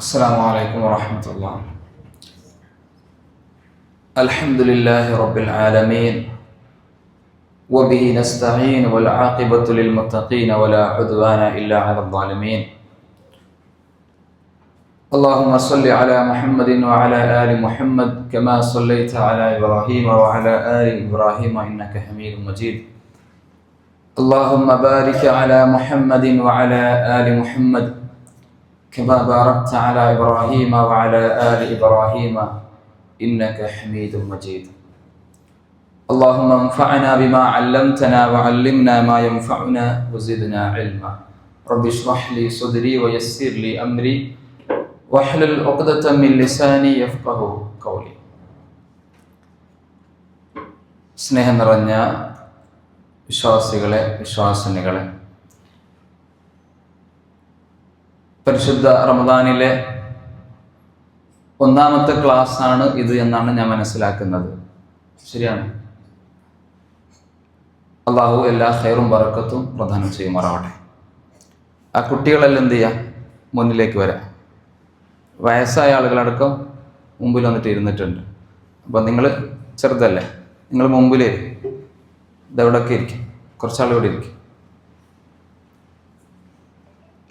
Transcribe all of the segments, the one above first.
السلام عليكم ورحمة الله. الحمد لله رب العالمين وبه نستعين والعاقبة للمتقين ولا عدوان إلا على الظالمين. اللهم صل على محمد وعلى آل محمد كما صليت على إبراهيم وعلى آل إبراهيم إنك حميد مجيد. اللهم بارك على محمد وعلى آل محمد كما باركت على إبراهيم وعلى آل إبراهيم إنك حميد مجيد. اللهم انفعنا بما علمتنا وعلمنا ما ينفعنا وزدنا علما. رب اشرح لي صدري ويسر لي أمري واحلل عقدة من لساني يفقه قولي. സ്നേഹം നിറഞ്ഞ വിശ്വാസികളെ, വിശ്വാസിനികളെ, പരിശുദ്ധ റമദാനിലെ ഒന്നാമത്തെ ക്ലാസ് ആണ് ഇത് എന്നാണ് ഞാൻ മനസ്സിലാക്കുന്നത്. ശരിയാണ്? അള്ളാഹു എല്ലാ ഖൈറും ബറക്കത്തും പ്രദാനം ചെയ്യുമാറാവട്ടെ. ആ കുട്ടികളെല്ലാം എന്ത് ചെയ്യുക, മുന്നിലേക്ക് വരാം. വയസ്സായ ആളുകളടക്കം മുമ്പിൽ വന്നിട്ട് ഇരുന്നിട്ടുണ്ട്. അപ്പം നിങ്ങൾ ചെറുതല്ലേ, നിങ്ങൾ മുമ്പിൽ ഇതെവിടെയൊക്കെ ഇരിക്കും, കുറച്ചാളിവിടെ ഇരിക്കും.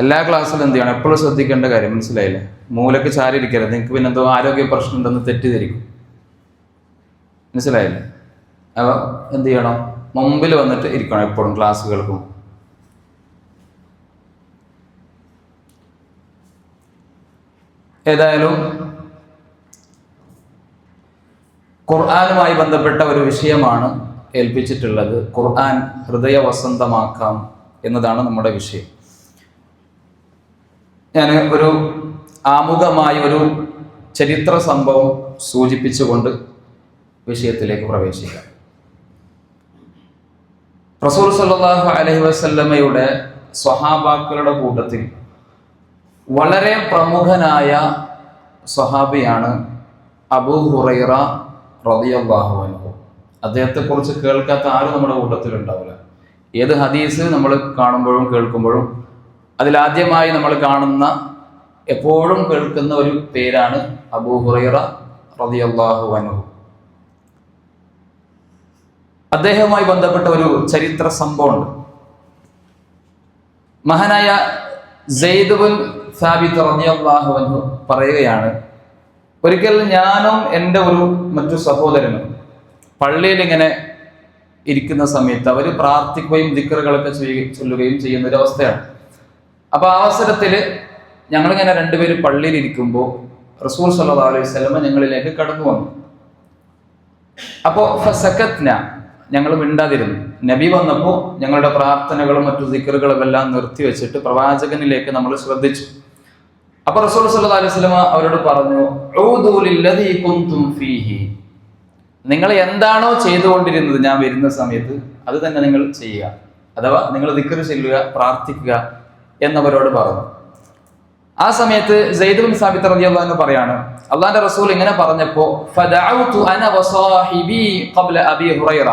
എല്ലാ ക്ലാസ്സിലും എന്ത് ചെയ്യണം, എപ്പോഴും ശ്രദ്ധിക്കേണ്ട കാര്യം മനസ്സിലായില്ലേ? മൂലക്ക് ചാരി ഇരിക്കരുത്. നിങ്ങൾക്ക് പിന്നെ എന്തോ ആരോഗ്യ പ്രശ്നം ഉണ്ടെന്ന് തെറ്റിദ്ധരിക്കും. മനസ്സിലായില്ലേ? അപ്പോൾ എന്ത് ചെയ്യണം, മുമ്പിൽ വന്നിട്ട് ഇരിക്കണം എപ്പോഴും ക്ലാസ് കേൾക്കും. ഏതായാലും ഖുർആനുമായി ബന്ധപ്പെട്ട ഒരു വിഷയമാണ് ഏൽപ്പിച്ചിട്ടുള്ളത്. ഖുർആൻ ഹൃദയ വസന്തമാക്കാം എന്നതാണ് നമ്മുടെ വിഷയം. ഞാൻ ഒരു ആമുഖമായി ഒരു ചരിത്ര സംഭവം സൂചിപ്പിച്ചുകൊണ്ട് വിഷയത്തിലേക്ക് പ്രവേശിക്കാം. റസൂൽ സല്ലല്ലാഹു അലൈഹി വസല്ലമയുടെ സ്വഹാബാക്കളുടെ കൂട്ടത്തിൽ വളരെ പ്രമുഖനായ സ്വഹാബിയാണ് അബൂ ഹുറൈറ റളിയല്ലാഹു അൻഹു. അദ്ദേഹത്തെക്കുറിച്ച് കേൾക്കാത്ത ആരും നമ്മുടെ കൂട്ടത്തിലുണ്ടാവില്ല. ഏത് ഹദീസ് നമ്മൾ കാണുമ്പോഴും കേൾക്കുമ്പോഴും അതിലാദ്യമായി നമ്മൾ കാണുന്ന, എപ്പോഴും കേൾക്കുന്ന ഒരു പേരാണ് അബൂ ഹുറൈറ റളിയല്ലാഹു അൻഹു. അദ്ദേഹവുമായി ബന്ധപ്പെട്ട ഒരു ചരിത്ര സംഭവമുണ്ട്. മഹാനായ സെയ്ദ് ബിൻ സാബിത്ത് റളിയല്ലാഹു അൻഹു പറയുകയാണ്, ഒരിക്കൽ ഞാനും എൻ്റെ ഒരു മറ്റു സഹോദരനും പള്ളിയിൽ ഇങ്ങനെ ഇരിക്കുന്ന സമയത്ത് അവർ പ്രാർത്ഥിക്കുകയും ദിക്റുകളൊക്കെ ചൊല്ലുകയും ചെയ്യുന്ന ഒരു അവസ്ഥയാണ്. അപ്പൊ ആ അവസരത്തിൽ ഞങ്ങളിങ്ങനെ രണ്ടുപേരും പള്ളിയിൽ ഇരിക്കുമ്പോൾ റസൂൽ സല്ലല്ലാഹു അലൈഹി വസല്ലം ഞങ്ങളിലേക്ക് കടന്നു വന്നു. അപ്പോൾ ഫസകത്ന, ഞങ്ങൾ മിണ്ടാതിരുന്നു. നബി വന്നപ്പോൾ ഞങ്ങളുടെ പ്രാർത്ഥനകളും മറ്റു ദിക്റുകളും എല്ലാം നിർത്തിവെച്ചിട്ട് പ്രവാചകനിലേക്ക് നമ്മൾ ശ്രദ്ധിച്ചു. അപ്പൊ റസൂൽ സല്ലല്ലാഹു അലൈഹി വസല്ലം അവരോട് പറഞ്ഞു, ഊദൂ ലില്ലദീ കുൻതും ഫീഹി, നിങ്ങൾ എന്താണോ ചെയ്തുകൊണ്ടിരുന്നത് ഞാൻ വരുന്ന സമയത്ത് അത് തന്നെ നിങ്ങൾ ചെയ്യുക, അഥവാ നിങ്ങൾ ദിക്റ് ചൊല്ലുക, പ്രാർത്ഥിക്കുക എന്നവരോട് പറഞ്ഞു. ആ സമയത്ത് സെയ്ദ് ബിൻ സാബിത്ത് റളിയല്ലാഹു അൻഹു പറയാണ്, അല്ലാഹുവിന്റെ റസൂൽ ഇങ്ങനെ പറഞ്ഞപ്പോൾ ഫദഅഉതു അന വസാഹിബി ഖബ്ല അബീ ഹുറൈറ,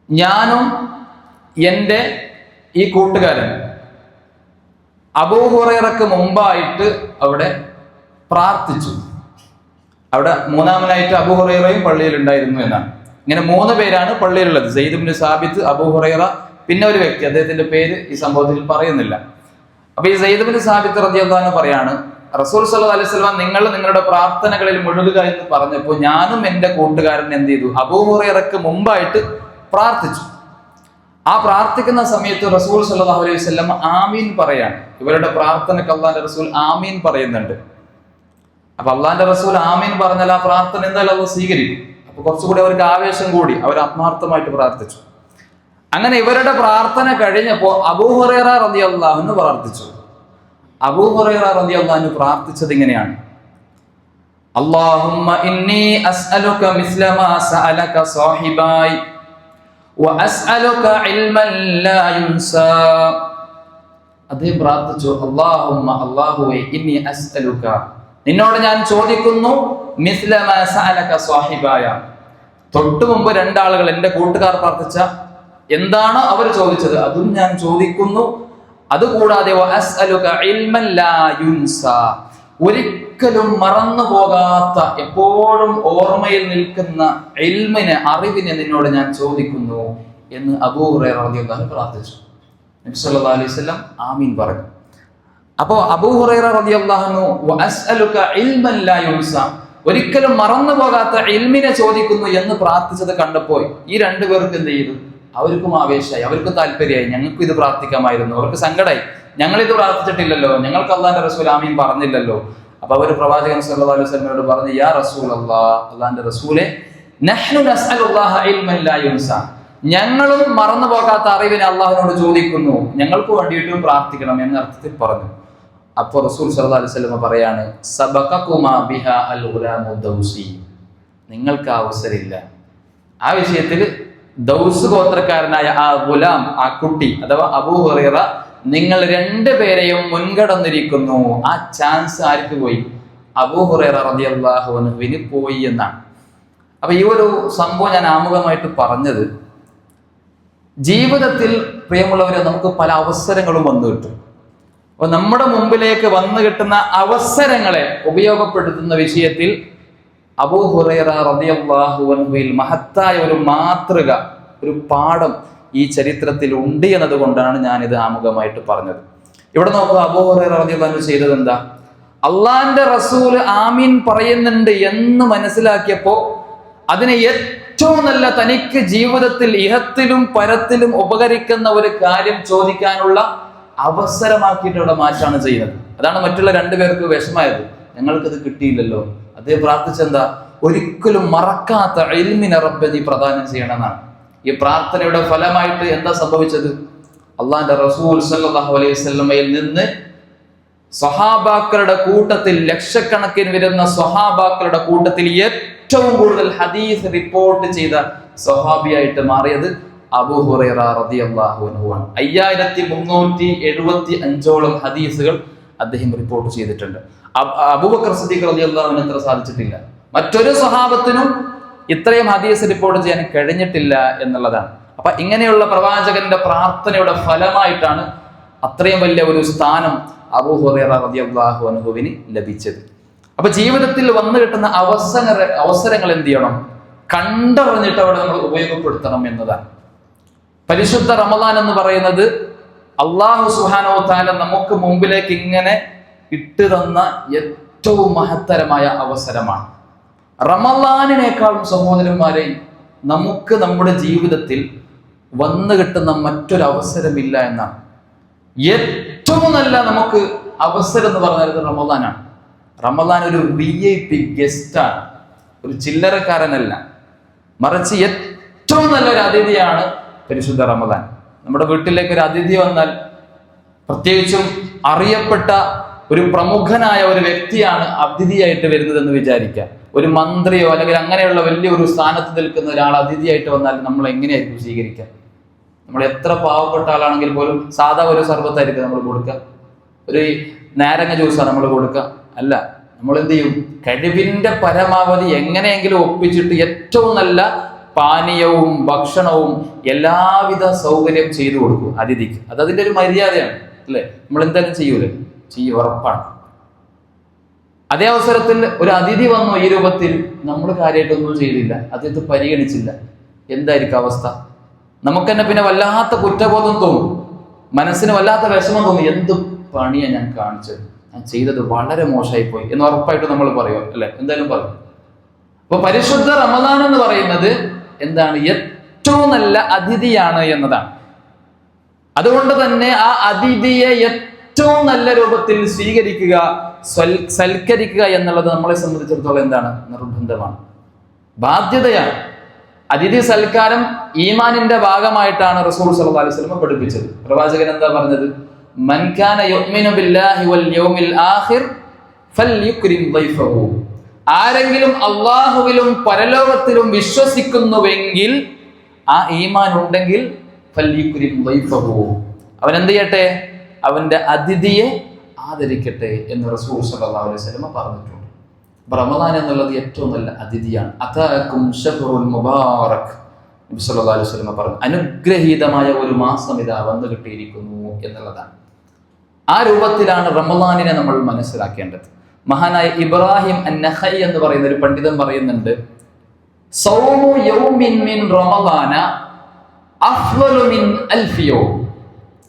ഞാനും എൻ്റെ ഈ കൂട്ടുകാരൻ അബൂ ഹുറൈറക്ക് മുമ്പായിട്ട് അവിടെ പ്രാർത്ഥിച്ചു. അവിടെ മൂന്നാമനായിട്ട് അബൂ ഹുറൈറയും പള്ളിയിൽ ഉണ്ടായിരുന്നു എന്നാണ്. ഇങ്ങനെ മൂന്ന് പേരാണ് പള്ളിയിലുള്ളത്, സെയ്ദ് ബിൻ സാബിത്ത്, അബൂ ഹുറൈറ, പിന്നെ ഒരു വ്യക്തി, അദ്ദേഹത്തിന്റെ പേര് ഈ സംഭവത്തിൽ പറയുന്നില്ല. അപ്പൊ ഈ സെയ്ദ് ബിൻ സാബിത്ത് റളിയല്ലാഹു അൻഹു പറയാണ്, റസൂൽ സല്ലല്ലാഹു അലൈഹി വസല്ലം നിങ്ങൾ നിങ്ങളുടെ പ്രാർത്ഥനകളിൽ മുഴുകുക എന്ന് പറഞ്ഞപ്പോൾ ഞാനും എൻ്റെ കൂട്ടുകാരൻ എന്ത് ചെയ്തു, അബൂ ഹുറൈറക്ക് മുമ്പായിട്ട് പ്രാർത്ഥിച്ചു. ആ പ്രാർത്ഥിക്കുന്ന സമയത്ത് റസൂൽ സല്ലല്ലാഹു അലൈഹി വസല്ലം ആമീൻ പറയാണ്. ഇവരുടെ പ്രാർത്ഥനയ്ക്ക് അള്ളാന്റെ റസൂൽ ആമീൻ പറയുന്നുണ്ട്. അപ്പൊ അള്ളാന്റെ റസൂൽ ആമീൻ പറഞ്ഞാൽ ആ പ്രാർത്ഥന എന്തായാലും അള്ളാഹ് സ്വീകരിക്കും. അപ്പൊ കുറച്ചുകൂടി അവർക്ക് ആവേശം കൂടി, അവർ ആത്മാർത്ഥമായിട്ട് പ്രാർത്ഥിച്ചു. അങ്ങനെ ഇവരുടെ പ്രാർത്ഥന കഴിഞ്ഞപ്പോ അബൂ ഹുറൈറ റളിയല്ലാഹു അൻഹു പ്രാർത്ഥിച്ചു. അബൂ ഹുറൈറ റളിയല്ലാഹു അൻഹു പ്രാർത്ഥിച്ചത് ഇങ്ങനെയാണ്, അല്ലാഹുമ്മ ഇന്നി അസ്അലുക മിസ്ല മാ സഅലക സാഹിബായി വഅസ്അലുക ഇൽമൻ ലാ യുൻസാ. അദ്ദേഹം പ്രാർത്ഥിച്ചു, അല്ലാഹുമ്മ, അല്ലാഹുവേ, ഇന്നി അസ്അലുക, നിന്നോട് ഞാൻ ചോദിക്കുന്നു, മിസ്ല മാ സഅലക സാഹിബായ, തൊട്ടു മുമ്പ് രണ്ടാളുകൾ എൻ്റെ കൂട്ടുകാർ പ്രാർത്ഥിച്ച എന്താണോ അവർ ചോദിച്ചത് അതും ഞാൻ ചോദിക്കുന്നു. അതുകൂടാതെ വഅസ്അലുക ഇൽമൻ ലാ യുൻസാ, ഒരിക്കലും മറന്നു പോകാത്ത എപ്പോഴും ഓർമ്മയിൽ നിൽക്കുന്ന ഇൽമിനെ, അറിവിനെ നിന്നോട് ഞാൻ ചോദിക്കുന്നു എന്ന് അബൂ ഹുറൈറ റളിയല്ലാഹു അൻഹു പ്രാർത്ഥിച്ചു. നബി സല്ലല്ലാഹു അലൈഹി വസല്ലം ആമീൻ പറഞ്ഞു. അപ്പോൾ അബൂ ഹുറൈറ റളിയല്ലാഹു അൻഹു വഅസ്അലുക ഇൽമൻ ലാ യുൻസാ, ഒരിക്കലും മറന്നു പോകാത്ത ഇൽമിനെ ചോദിക്കുന്നു എന്ന് പ്രാർത്ഥിച്ചത് കണ്ടപ്പോൾ ഈ രണ്ടുപേർക്ക് എന്ത് ചെയ്തു? അവർക്കും ആവേശമായി, അവർക്കും താല്പര്യമായി. ഞങ്ങൾക്ക് ഇത് പ്രാർത്ഥിക്കാമായിരുന്നു. അവർക്ക് സങ്കടമായി, ഞങ്ങളിത് പ്രാർത്ഥിച്ചിട്ടില്ലല്ലോ, ഞങ്ങൾക്ക് അള്ളാന്റെ റസൂൽ ആമീൻ പറഞ്ഞില്ലല്ലോ. അപ്പൊ അവർ പ്രവാചകൻ സല്ലല്ലാഹു അലൈഹി വസല്ലമയോട് പറഞ്ഞു, യാ റസൂലല്ലാഹ്, അള്ളാന്റെ റസൂലെ, നഹ്നു നസ്അലുല്ലാഹ ഇൽമൻ ലാ യുൻസാ, ഞങ്ങളും മറന്നു പോകാത്ത അറിവിനെ അള്ളാഹുവിനോട് ചോദിക്കുന്നു, ഞങ്ങൾക്ക് വേണ്ടിയിട്ടും പ്രാർത്ഥിക്കണം എന്ന അർത്ഥത്തിൽ പറഞ്ഞു. അപ്പോൾ റസൂൽ സല്ലല്ലാഹു അലൈഹി വസല്ലം പറയാണ്, സബഖകുമാ ബിഹാ അൽ ഗുലാമു ദൗസി, നിങ്ങൾക്ക് അവസരമില്ല. ആ വിഷയത്തിൽ ദൗസ് ഗോത്രക്കാരനായ ആ ഗുലാം, ആ കുട്ടി അഥവാ അബൂ ഹുറൈറ, നിങ്ങൾ രണ്ടുപേരെയും മുൻകടന്നിരിക്കുന്നു. ആ ചാൻസ് ആർക്ക് പോയി? അബൂ ഹുറൈറ റളിയല്ലാഹു അൻഹുവിന് പോയി എന്നാണ്. അപ്പൊ ഈ ഒരു സംഭവം ഞാൻ ആമുഖമായിട്ട് പറഞ്ഞത്, ജീവിതത്തിൽ പ്രിയമുള്ളവരെ നമുക്ക് പല അവസരങ്ങളും വന്നു കിട്ടും. അപ്പൊ നമ്മുടെ മുമ്പിലേക്ക് വന്നു കിട്ടുന്ന അവസരങ്ങളെ ഉപയോഗപ്പെടുത്തുന്ന വിഷയത്തിൽ അബൂ ഹുറൈറ റളിയല്ലാഹു അൻഹുവിൽ മഹത്തായ ഒരു മാതൃക, ഒരു പാഠം ഈ ചരിത്രത്തിൽ ഉണ്ട് എന്നതുകൊണ്ടാണ് ഞാനിത് ആമുഖമായിട്ട് പറഞ്ഞത്. ഇവിടെ നോക്കുക, അബൂ ഹുറൈറ റളിയല്ലാഹു അൻഹു ചെയ്തത് എന്താ? അള്ളാന്റെ റസൂൽ ആമീൻ പറയുന്നുണ്ട് എന്ന് മനസ്സിലാക്കിയപ്പോ അതിനെ ഏറ്റവും നല്ല, തനിക്ക് ജീവിതത്തിൽ ഇഹത്തിലും പരത്തിലും ഉപകരിക്കുന്ന ഒരു കാര്യം ചോദിക്കാനുള്ള അവസരമാക്കിയിട്ട് അവിടെ മാറ്റാണ് ചെയ്യുന്നത്. അതാണ് മറ്റുള്ള രണ്ടുപേർക്ക് വിഷമായത്, ഞങ്ങൾക്കത് കിട്ടിയില്ലല്ലോ. അദ്ദേഹം പ്രാർത്ഥിച്ചെന്താ? ഒരിക്കലും മറക്കാത്ത ഇൽമിനെ റബ്ബേ നീ പ്രദാനം ചെയ്യണമെന്നാണ്. ഈ പ്രാർത്ഥനയുടെ ഫലമായിട്ട് എന്താ സംഭവിച്ചത്? അള്ളാന്റെ റസൂൽ സല്ലല്ലാഹു അലൈഹി വസല്ലമയിൽ നിന്ന് സ്വഹാബാക്കളുടെ കൂട്ടത്തിൽ, ലക്ഷക്കണക്കിന് വരുന്ന സ്വഹാബാക്കളുടെ കൂട്ടത്തിൽ ഏറ്റവും കൂടുതൽ ഹദീസ് റിപ്പോർട്ട് ചെയ്ത സ്വഹാബിയായിട്ട് മാറിയത് അബൂ ഹുറൈറ റളിയല്ലാഹു അൻഹു ആണ്. 5375ഓളം ഹദീസുകൾ അദ്ദേഹം റിപ്പോർട്ട് ചെയ്തിട്ടുണ്ട്. അബൂബക്കർ സിദ്ദീഖ് റളിയല്ലാഹു അൻഹു അത്ര സാധിച്ചിട്ടില്ല. മറ്റൊരു സ്വഹാബത്തിനും ഇത്രയും ഹദീസ് റിപ്പോർട്ട് ചെയ്യാൻ കഴിഞ്ഞിട്ടില്ല എന്നുള്ളതാണ്. അപ്പൊ ഇങ്ങനെയുള്ള പ്രവാചകന്റെ പ്രാർത്ഥനയുടെ ഫലമായിട്ടാണ് അത്രയും വലിയ ഒരു സ്ഥാനം അബൂ ഹുറൈറ റളിയല്ലാഹു അൻഹുവിന് ലഭിച്ചത്. അപ്പൊ ജീവിതത്തിൽ വന്നു കിട്ടുന്ന അവസരങ്ങൾ എന്ത് ചെയ്യണം? കണ്ടറിഞ്ഞിട്ട് അവിടെ നമ്മൾ ഉപയോഗപ്പെടുത്തണം എന്നതാണ്. പരിശുദ്ധ റമദാൻ എന്ന് പറയുന്നത് അല്ലാഹു സുബ്ഹാനഹു വ തആല നമുക്ക് മുമ്പിലേക്ക് ഇങ്ങനെ ഇട്ടു തന്ന ഏറ്റവും മഹത്തരമായ അവസരമാണ്. റമദാനിനേക്കാളും സഹോദരന്മാരെ നമുക്ക് നമ്മുടെ ജീവിതത്തിൽ വന്നു കിട്ടുന്ന മറ്റൊരു അവസരമില്ല എന്നാണ്. ഏറ്റവും നല്ല നമുക്ക് അവസരം എന്ന് പറഞ്ഞത് റമദാനാണ്. റമദാൻ ഒരു VIP ഗസ്റ്റാണ്, ഒരു ചില്ലറക്കാരനല്ല, മറിച്ച് ഏറ്റവും നല്ലൊരു അതിഥിയാണ് പരിശുദ്ധ റമദാൻ. നമ്മുടെ വീട്ടിലേക്ക് ഒരു അതിഥി വന്നാൽ, പ്രത്യേകിച്ചും അറിയപ്പെട്ട ഒരു പ്രമുഖനായ ഒരു വ്യക്തിയാണ് അതിഥിയായിട്ട് വരുന്നതെന്ന് വിചാരിക്കുക. ഒരു മന്ത്രിയോ അല്ലെങ്കിൽ അങ്ങനെയുള്ള വലിയൊരു സ്ഥാനത്ത് നിൽക്കുന്ന ഒരാൾ അതിഥിയായിട്ട് വന്നാൽ നമ്മൾ എങ്ങനെയായിരിക്കും സ്വീകരിക്കുക? നമ്മൾ എത്ര പാവപ്പെട്ട ആളാണെങ്കിൽ പോലും സാധാ ഒരു സർബത്തായിരിക്കും നമ്മൾ കൊടുക്കുക, ഒരു നാരങ്ങ ജ്യൂസാണ് നമ്മൾ കൊടുക്കുക? അല്ല, നമ്മൾ എന്ത് ചെയ്യും? കഴിവിന്റെ പരമാവധി എങ്ങനെയെങ്കിലും ഒപ്പിച്ചിട്ട് ഏറ്റവും നല്ല പാനീയവും ഭക്ഷണവും എല്ലാവിധ സൗകര്യം ചെയ്തു കൊടുക്കും അതിഥിക്ക്. അത് അതിൻ്റെ ഒരു മര്യാദയാണ്, അല്ലേ? നമ്മൾ എന്തായാലും ചെയ്യൂലേ? ഉറപ്പാണ്. അതേ അവസരത്തിൽ ഒരു അതിഥി വന്നു ഈ രൂപത്തിൽ, നമ്മൾ കാര്യമായിട്ടൊന്നും ചെയ്തില്ല, അദ്ദേഹത്തെ പരിഗണിച്ചില്ല, എന്തായിരിക്കും അവസ്ഥ? നമുക്ക് തന്നെ പിന്നെ വല്ലാത്ത കുറ്റബോധം തോന്നും, മനസ്സിന് വല്ലാത്ത വിഷമം തോന്നും. എന്ത് പണിയാണ് ഞാൻ കാണിച്ചത്, ഞാൻ ചെയ്തത് വളരെ മോശമായി പോയി എന്ന് ഉറപ്പായിട്ട് നമ്മൾ പറയും, അല്ലെ? എന്തായാലും പറയും. അപ്പൊ പരിശുദ്ധ റമദാൻ എന്ന് പറയുന്നത് എന്താണ്? ഏറ്റവും നല്ല അതിഥിയാണ് എന്നതാണ്. അതുകൊണ്ട് തന്നെ ആ അതിഥിയെ ഏറ്റവും നല്ല രൂപത്തിൽ സ്വീകരിക്കുക, സൽക്കരിക്കുക എന്നുള്ളത് നമ്മളെ സംബന്ധിച്ചിടത്തോളം എന്താണ്? നിർബന്ധമാണ്, ബാധ്യതയാണ്. അതിഥി സൽക്കാരം ഈമാനിന്റെ ഭാഗമായിട്ടാണ് റസൂൽ സല്ലല്ലാഹു അലൈഹി വസല്ലം പഠിപ്പിച്ചത്. പ്രവാചകൻ എന്താ പറഞ്ഞത്? മൻ കാന യുഅ്മിനു ബില്ലാഹി വൽ യൗമിൽ ആഖിർ ഫൽയുക്രിം ദൈഫഹു. ആരെങ്കിലും അല്ലാഹുവിലും പരലോകത്തിലും വിശ്വസിക്കുന്നുവെങ്കിൽ, ആ ഈമാൻ ഉണ്ടെങ്കിൽ, ഫൽയുക്രിം ദൈഫഹു, അവൻ എന്ത് ചെയ്യട്ടെ? അവന്റെ അതിഥിയെ ആദരിക്കട്ടെ എന്ന് റസൂൽ സല്ലല്ലാഹു അലൈഹി വസല്ലം പറഞ്ഞിട്ടുണ്ട്. റമദാൻ എന്നുള്ളത് ഏറ്റവും നല്ല അതിഥിയാണ്. അതാക്കും ശഹ്റുൽ മുബാറക്, നബി സല്ലല്ലാഹു അലൈഹി വസല്ലം പറഞ്ഞു, അനുഗ്രഹീതമായ ഒരു മാസം ഇതാ വന്നു കിട്ടിയിരിക്കുന്നു എന്നുള്ളതാണ്. ആ രൂപത്തിലാണ് റമളാനിനെ നമ്മൾ മനസ്സിലാക്കേണ്ടത്. മഹാനായ ഇബ്രാഹിം അൻ-നഖൈ എന്ന് പറയുന്ന ഒരു പണ്ഡിതൻ പറയുന്നുണ്ട്, സൗമു യൗമിൻ മിൻ റമളാന അഫ്ളലു മിൻ അൽഫി യൗം.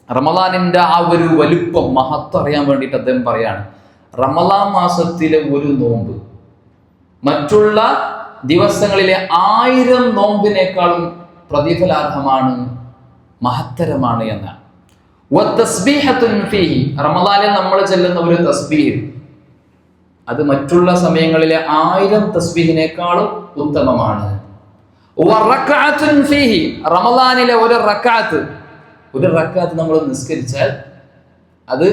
റമളാനിന്റെ ആ ഒരു വലുപ്പം, മഹത്വം അറിയാൻ വേണ്ടിയിട്ട് അദ്ദേഹം പറയാണ്, റമളാൻ മാസത്തിലെ ഒരു നോമ്പ് മറ്റുള്ള ദിവസങ്ങളിലെ 1000 നോമ്പിനേക്കാളും പ്രതിഫലാർഹമാണ്, മഹത്തരമാണ് എന്നാണ്. റമളാനിൽ നമ്മൾ ചെല്ലുന്ന ഒരു തസ്ബീഹ് അത് മറ്റുള്ള സമയങ്ങളിലെ 1000 തസ്ബീഹിനേക്കാളും ഉത്തമമാണ്. റമളാനിലെ ഒരു റക്അത്ത് നമ്മൾ നിസ്കരിച്ചാൽ അത്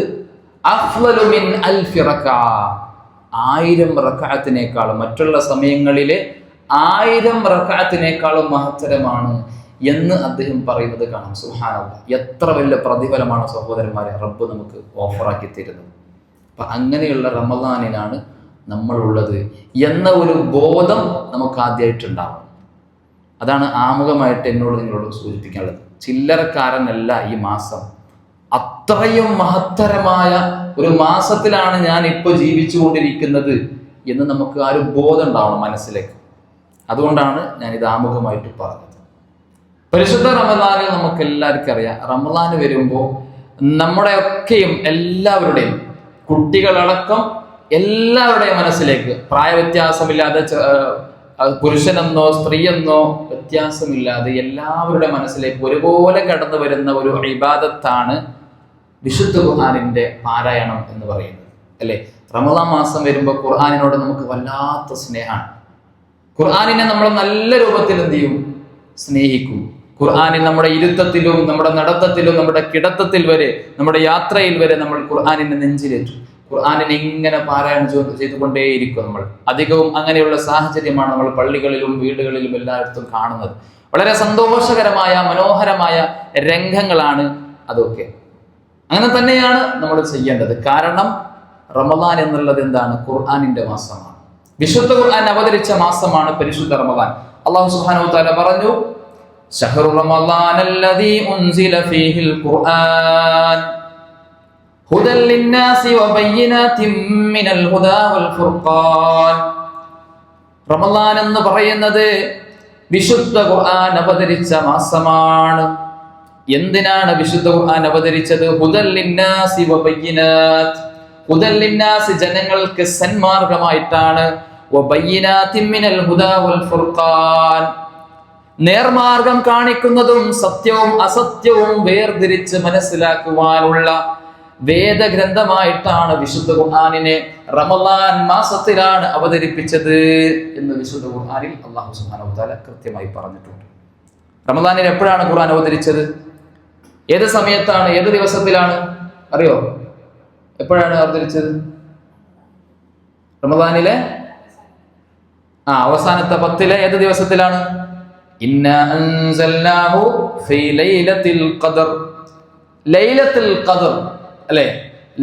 അഫ്ളലു മിൻ അൽഫി റക്അ, 1000 റക്അത്തിനേക്കാളും, മറ്റുള്ള സമയങ്ങളിലെ 1000 റക്അത്തിനേക്കാളും മഹത്തരമാണ് എന്ന് അദ്ദേഹം പറയുന്നത് കാണാം. സുബ്ഹാനല്ലാഹ്, എത്ര വലിയ പ്രതിഫലമാണ് സഹോദരന്മാരെ റബ്ബ് നമുക്ക് ഓഫറാക്കി തരുന്നത്. അപ്പൊ അങ്ങനെയുള്ള റമളാനിലാണ് നമ്മളുള്ളത് എന്ന ഒരു ബോധം നമുക്ക് ആദ്യമായിട്ടുണ്ടാവണം. അതാണ് ആമുഖമായിട്ട് എന്നോട് നിങ്ങളോട് സൂചിപ്പിക്കാനുള്ളത്. ചില്ലറക്കാരനല്ല ഈ മാസം, അത്രയും മഹത്തരമായ ഒരു മാസത്തിലാണ് ഞാൻ ഇപ്പോൾ ജീവിച്ചു കൊണ്ടിരിക്കുന്നത് എന്ന് നമുക്ക് ആ ഒരു ബോധം ഉണ്ടാവണം മനസ്സിലേക്ക്. അതുകൊണ്ടാണ് ഞാൻ ഇത് ആമുഖമായിട്ട് പറഞ്ഞത്. പരിശുദ്ധ റമളാനിൽ നമുക്ക് എല്ലാവർക്കും അറിയാം, റമളാൻ വരുമ്പോൾ നമ്മുടെ ഒക്കെയും എല്ലാവരുടെയും, കുട്ടികളടക്കം എല്ലാവരുടെയും മനസ്സിലേക്ക് പ്രായവ്യത്യാസമില്ലാതെ, പുരുഷനെന്നോ സ്ത്രീയെന്നോ വ്യത്യാസമില്ലാതെ എല്ലാവരുടെ മനസ്സിലേക്ക് ഒരുപോലെ കടന്നു വരുന്ന ഒരു ഇബാദത്താണ് വിശുദ്ധ ഖുർആനിന്റെ പാരായണം എന്ന് പറയുന്നത്, അല്ലെ? റമളാൻ മാസം വരുമ്പോൾ ഖുർആനിനോട് നമുക്ക് വല്ലാത്ത സ്നേഹമാണ്. ഖുർആനിനെ നമ്മൾ നല്ല രൂപത്തിൽ എന്ത് ചെയ്യും? സ്നേഹിക്കും. ഖുർആനിൽ നമ്മുടെ ഇരുത്തത്തിലും നമ്മുടെ നടത്തത്തിലും നമ്മുടെ കിടത്തത്തിൽ വരെ നമ്മുടെ യാത്രയിൽ വരെ നമ്മൾ ഖുർആനിനെ നെഞ്ചിലേറ്റും. ഖുർആനിനെ ഇങ്ങനെ പാരായണം ചെയ്തുകൊണ്ടേയിരിക്കും. നമ്മൾ അധികവും അങ്ങനെയുള്ള സാഹചര്യമാണ് നമ്മൾ പള്ളികളിലും വീടുകളിലും എല്ലായിടത്തും കാണുന്നത്. വളരെ സന്തോഷകരമായ മനോഹരമായ രംഗങ്ങളാണ് അതൊക്കെ. അങ്ങനെ തന്നെയാണ് നമ്മൾ ചെയ്യേണ്ടത്. കാരണം റമളാൻ എന്നുള്ളത് എന്താണ്? ഖുർആനിന്റെ മാസമാണ്. വിശുദ്ധ ഖുർആൻ അവതരിച്ച മാസമാണ് പരിശുദ്ധ റമളാൻ. അല്ലാഹു സുബ്ഹാനഹു വ തആല പറഞ്ഞു, ശഹ്റു റമളാനല്ലദീ ഉൻസില ഫീഹിൽ ഖുർആൻ ഹുദൽ ലിന്നാസി വബയ്യിനാതിൻ മിനൽ ഹുദാ വൽ ഫുർഖാൻ. റമളാൻ എന്ന് പറയുന്നത് വിശുദ്ധ ഖുർആൻ അവതരിച്ച മാസമാണ്. എന്തിനാണ് വിശുദ്ധ ഖുർആൻ അവതരിച്ചത്? ഹുദൽ ലിന്നാസി വബയ്യിനാത്, ഹുദൽ ലിന്നാസ് ജനങ്ങൾക്ക് സന്മാർഗമായിട്ടാണ്, വബയ്യിനാതിൻ മിനൽ ഹുദാ വൽ ഫുർഖാൻ നേർമാർഗം കാണിക്കുന്നതും സത്യവും അസത്യവും വേർതിരിച്ച് മനസ്സിലാക്കുവാനുള്ള വേദഗ്രന്ഥമായിട്ടാണ് വിശുദ്ധ ഖുർആനിനെ റമളാൻ മാസത്തിലാണ് അവതരിപ്പിച്ചത് എന്ന് വിശുദ്ധ ഖുർആനിൽ അല്ലാഹു സുബ്ഹാനഹു വ തആല കൃത്യമായി പറഞ്ഞിട്ടുണ്ട്. റമളാനിൽ എപ്പോഴാണ് ഖുർആൻ അവതരിച്ചത്? ഏത് സമയത്താണ്? ഏത് ദിവസത്തിലാണ്? അറിയോ? എപ്പോഴാണ് അവതരിച്ചത്? റമളാനിലെ അവസാനത്തെ 10 ഏത് ദിവസത്തിലാണ്? ഇന്നാ അൻസൽനാഹു ഫീ ലൈലത്തിൽ ഖദർ. ലൈലത്തുൽ ഖദർ, അല്ലെ?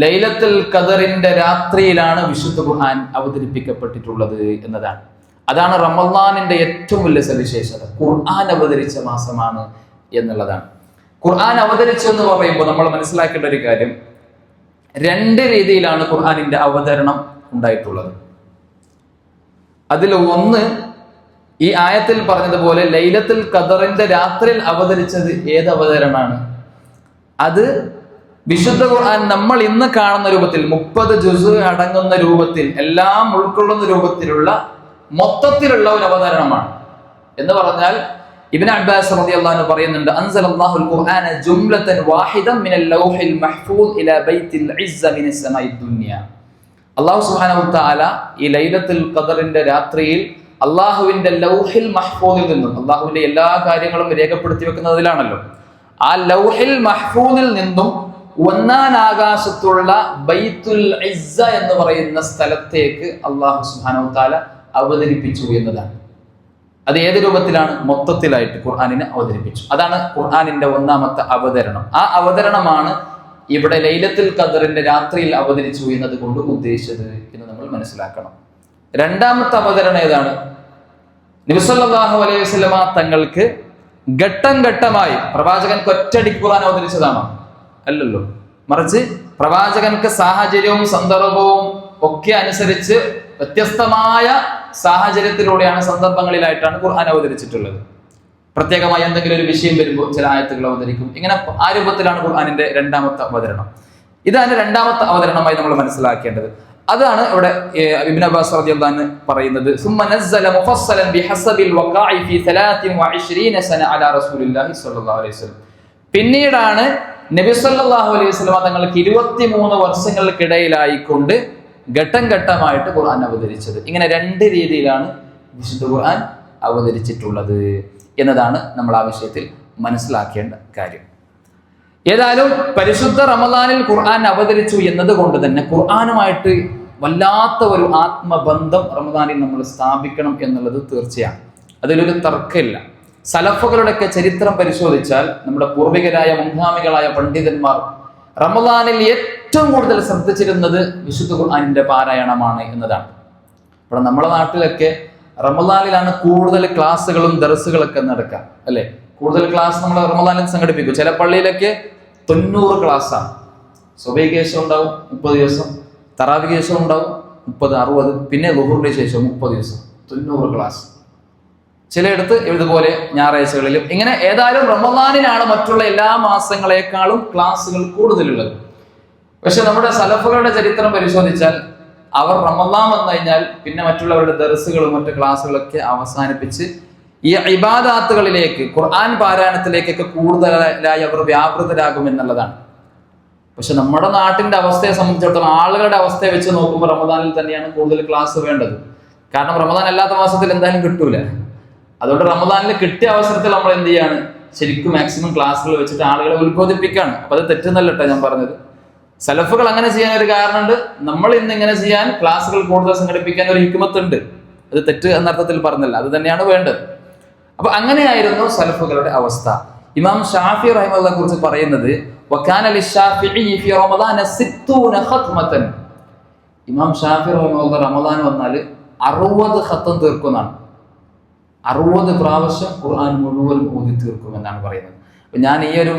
ലൈലത്തുൽ ഖദറിന്റെ രാത്രിയിലാണ് വിശുദ്ധ ഖുർആൻ അവതരിപ്പിക്കപ്പെട്ടിട്ടുള്ളത് എന്നതാണ്. അതാണ് റമളാനിന്റെ ഏറ്റവും വലിയ സവിശേഷത. ഖുർആൻ അവതരിച്ച മാസമാണ് എന്നുള്ളതാണ്. ഖുർആൻ അവതരിച്ചു എന്ന് പറയുമ്പോൾ നമ്മൾ മനസ്സിലാക്കേണ്ട ഒരു കാര്യം, 2 രീതിയിലാണ് ഖുർആനിന്റെ അവതരണം ഉണ്ടായിട്ടുള്ളത്. അതിൽ ഒന്ന്, ഈ ആയത്തിൽ പറഞ്ഞതുപോലെ ലൈലത്തുൽ ഖദറിന്റെ രാത്രിയിൽ അവതരിച്ചത് ഏത് അവതരണമാണ്? അത് വിശുദ്ധ ഖുർആൻ നമ്മൾ ഇന്ന് കാണുന്ന രൂപത്തിൽ 30 ജുസ് അടങ്ങുന്ന രൂപത്തിൽ എല്ലാം ഉൾക്കൊള്ളുന്ന രൂപത്തിലുള്ള മൊത്തത്തിലുള്ള ഒരു അവതരണമാണ്. എന്ന് പറഞ്ഞാൽ ഇബ്നു അബ്ബാസ് റളിയല്ലാഹു അൻഹു പറയുന്നുണ്ട്, അൻസലല്ലാഹുൽ ഖുർആന ജുംലതൻ വാഹിദൻ മിനൽ ലൗഹിൽ മഹ്ഫൂദ് ഇലാ ബൈത്തിൽ ഇസ്സ മിനസ് സമാഇദ് ദുനിയ. അല്ലാഹു സുബ്ഹാനഹു വ തആല ഈ ലൈലത്തുൽ ഖദറിന്റെ രാത്രിയിൽ അല്ലാഹുവിന്റെ ലൗഹിൽ മഹ്ഫൂദിൽ നിന്നും, അല്ലാഹുവിന്റെ എല്ലാ കാര്യങ്ങളും രേഖപ്പെടുത്തി വെക്കുന്നതിലാണല്ലോ, ആ ലൗഹിൽ മഹ്ഫൂദിൽ നിന്നും 1-ാം ആകാശത്തുള്ള ബൈത്തുൽ ഇസ്സ എന്ന് പറയുന്ന സ്ഥലത്തേക്ക് അല്ലാഹു സുബ്ഹാനഹു വ തആല അവതരിപ്പിച്ചു എന്നതാണ്. അത് ഏത് രൂപത്തിലാണ്? മൊത്തത്തിലായിട്ട് ഖുർആനിനെ അവതരിപ്പിച്ചു. അതാണ് ഖുർആനിന്റെ 1-ാമത്തെ അവതരണം. ആ അവതരണമാണ് ഇവിടെ ലൈലത്തുൽ ഖദറിന്റെ രാത്രിയിൽ അവതരിച്ചു എന്നത് കൊണ്ട് ഉദ്ദേശിച്ചത് എന്ന് നമ്മൾ മനസ്സിലാക്കണം. 2-ാമത്തെ അവതരണം ഏതാണ്? നബി സല്ലല്ലാഹു അലൈഹി വസല്ലമ തങ്ങൾക്ക് ഘട്ടം ഘട്ടമായി പ്രവാചകൻ ഒറ്റയടിക്ക് ഖുർആൻ അവതരിച്ചതാണോ? അല്ലല്ലോ. മറിച്ച് പ്രവാചകൻക്ക് സാഹചര്യവും സന്ദർഭവും ഒക്കെ അനുസരിച്ച് വ്യത്യസ്തമായ സാഹചര്യത്തിലൂടെയാണ്, സന്ദർഭങ്ങളിലായിട്ടാണ് ഖുർആൻ അവതരിച്ചിട്ടുള്ളത്. പ്രത്യേകമായി എന്തെങ്കിലും ഒരു വിഷയം വരുമ്പോൾ ചില ആയത്തുകൾ അവതരിക്കും. ഇങ്ങനെ ആ രൂപത്തിലാണ് ഖുർആനിന്റെ രണ്ടാമത്തെ അവതരണം. ഇതാണ് രണ്ടാമത്തെ അവതരണമായി നമ്മൾ മനസ്സിലാക്കേണ്ടത്. അതാണ് ഇവിടെ ഇബ്നു അബ്ബാസ് റളിയല്ലാഹു അൻഹു പറയുന്നത്, സുമ്മ നസ്സല മുഫസ്സലൻ ബിഹസബിൽ വഖാഇ ഫീ 23 സന അലാ റസൂലില്ലാഹി സ്വല്ലല്ലാഹു അലൈഹി വസല്ലം. പിന്നീടാണ് നബി സല്ലല്ലാഹു അലൈഹി വസല്ലം തങ്ങൾക്ക് 23 വർഷങ്ങൾക്കിടയിലായിക്കൊണ്ട് ഘട്ടം ഘട്ടമായിട്ട് ഖുർആൻ അവതരിച്ചത്. ഇങ്ങനെ രണ്ട് രീതിയിലാണ് വിശുദ്ധ ഖുർആൻ അവതരിച്ചിട്ടുള്ളത് എന്നതാണ് നമ്മൾ ആ വിഷയത്തിൽ മനസ്സിലാക്കേണ്ട കാര്യം. ഏതായാലും പരിശുദ്ധ റമദാനിൽ ഖുർആൻ അവതരിച്ചു എന്നതുകൊണ്ട് തന്നെ ഖുർആനുമായിട്ട് വല്ലാത്ത ഒരു ആത്മബന്ധം റമദാനിൽ നമ്മൾ സ്ഥാപിക്കണം എന്നുള്ളത് തീർച്ചയാണ്. അതിലൊരു തർക്കമില്ല. സലഫുകളുടെയൊക്കെ ചരിത്രം പരിശോധിച്ചാൽ നമ്മുടെ പൂർവികരായ മുൻഗാമികളായ പണ്ഡിതന്മാർ റമദാനിൽ ഏറ്റവും കൂടുതൽ ശ്രദ്ധിച്ചിരുന്നത് വിശുദ്ധ ഖുർആനിന്റെ പാരായണമാണ് എന്നതാണ്. ഇവിടെ നമ്മുടെ നാട്ടിലൊക്കെ റമദാനിലാണ് കൂടുതൽ ക്ലാസ്സുകളും ദർസുകളൊക്കെ നടക്കുക, അല്ലെ? കൂടുതൽ ക്ലാസ് നമ്മൾ റമദാനിൽ സംഘടിപ്പിക്കും. ചില പള്ളിയിലൊക്കെ 90 ക്ലാസ്സാണ്. സുബഹിക്ക് ശേഷം ഉണ്ടാവും 30 ദിവസം, തറാവിക്ക് ശേഷം ഉണ്ടാവും 30, 60, പിന്നെ ളുഹറിന് ശേഷം 30 ദിവസം, 90 ക്ലാസ്. ചിലയിടത്ത് ഇതുപോലെ ഞായറാഴ്ചകളിലും. ഇങ്ങനെ ഏതായാലും റമദാനിനാണ് മറ്റുള്ള എല്ലാ മാസങ്ങളെക്കാളും ക്ലാസ്സുകൾ കൂടുതലുള്ളത്. പക്ഷെ നമ്മുടെ സലഫുകളുടെ ചരിത്രം പരിശോധിച്ചാൽ അവർ റമദാൻ വന്നു കഴിഞ്ഞാൽ പിന്നെ മറ്റുള്ളവരുടെ ദർസുകളും മറ്റു ക്ലാസ്സുകളൊക്കെ അവസാനിപ്പിച്ച് ഈ ഇബാദാത്തുകളിലേക്ക്, ഖുർആൻ പാരായണത്തിലേക്കൊക്കെ കൂടുതലായി അവർ വ്യാപൃതരാകും എന്നുള്ളതാണ്. പക്ഷെ നമ്മുടെ നാട്ടിന്റെ അവസ്ഥയെ സംബന്ധിച്ചിടത്തോളം, ആളുകളുടെ അവസ്ഥയെ വെച്ച് നോക്കുമ്പോൾ റമദാനിൽ തന്നെയാണ് കൂടുതൽ ക്ലാസ് വേണ്ടത്. കാരണം റമദാൻ അല്ലാത്ത മാസത്തിൽ എന്തായാലും കിട്ടൂല. അതുകൊണ്ട് റമദാനിൽ കിട്ടിയ അവസരത്തിൽ നമ്മൾ എന്ത് ചെയ്യാണ്, ശരിക്കും മാക്സിമം ക്ലാസ്സുകൾ വെച്ചിട്ട് ആളുകളെ ഉത്ബോധിപ്പിക്കുകയാണ്. അപ്പൊ അത് തെറ്റെന്നല്ല കേട്ടോ ഞാൻ പറഞ്ഞത്. സലഫുകൾ അങ്ങനെ ചെയ്യാൻ ഒരു കാരണമുണ്ട്. നമ്മൾ ഇന്ന് ഇങ്ങനെ ചെയ്യാൻ, ക്ലാസ്സുകൾ കൂടുതൽ സംഘടിപ്പിക്കാൻ ഒരു ഹിക്മത്തുണ്ട്. അത് തെറ്റ് എന്നർത്ഥത്തിൽ പറഞ്ഞല്ല, അത് തന്നെയാണ് വേണ്ടത്. അപ്പൊ അങ്ങനെയായിരുന്നു സലഫുകളുടെ അവസ്ഥ. ഇമാം ഷാഫി റഹിമഹുള്ളാഹിയെ കുറിച്ച് പറയുന്നത്, വകാന ലിശ്ശാഫിഈ ഫീ റമദാന 60 ഖത്മതൻ. ഇമാം ഷാഫി റഹിമഹുള്ളാഹി റമദാൻ വന്നാൽ 60 ഖത്ം തീർക്കുന്നതാണ്. 60 പ്രാവശ്യം ഖുർആൻ മുഴുവൻ ഓതി തീർക്കുമെന്നാണ് പറയുന്നത്. അപ്പൊ ഞാൻ ഈ ഒരു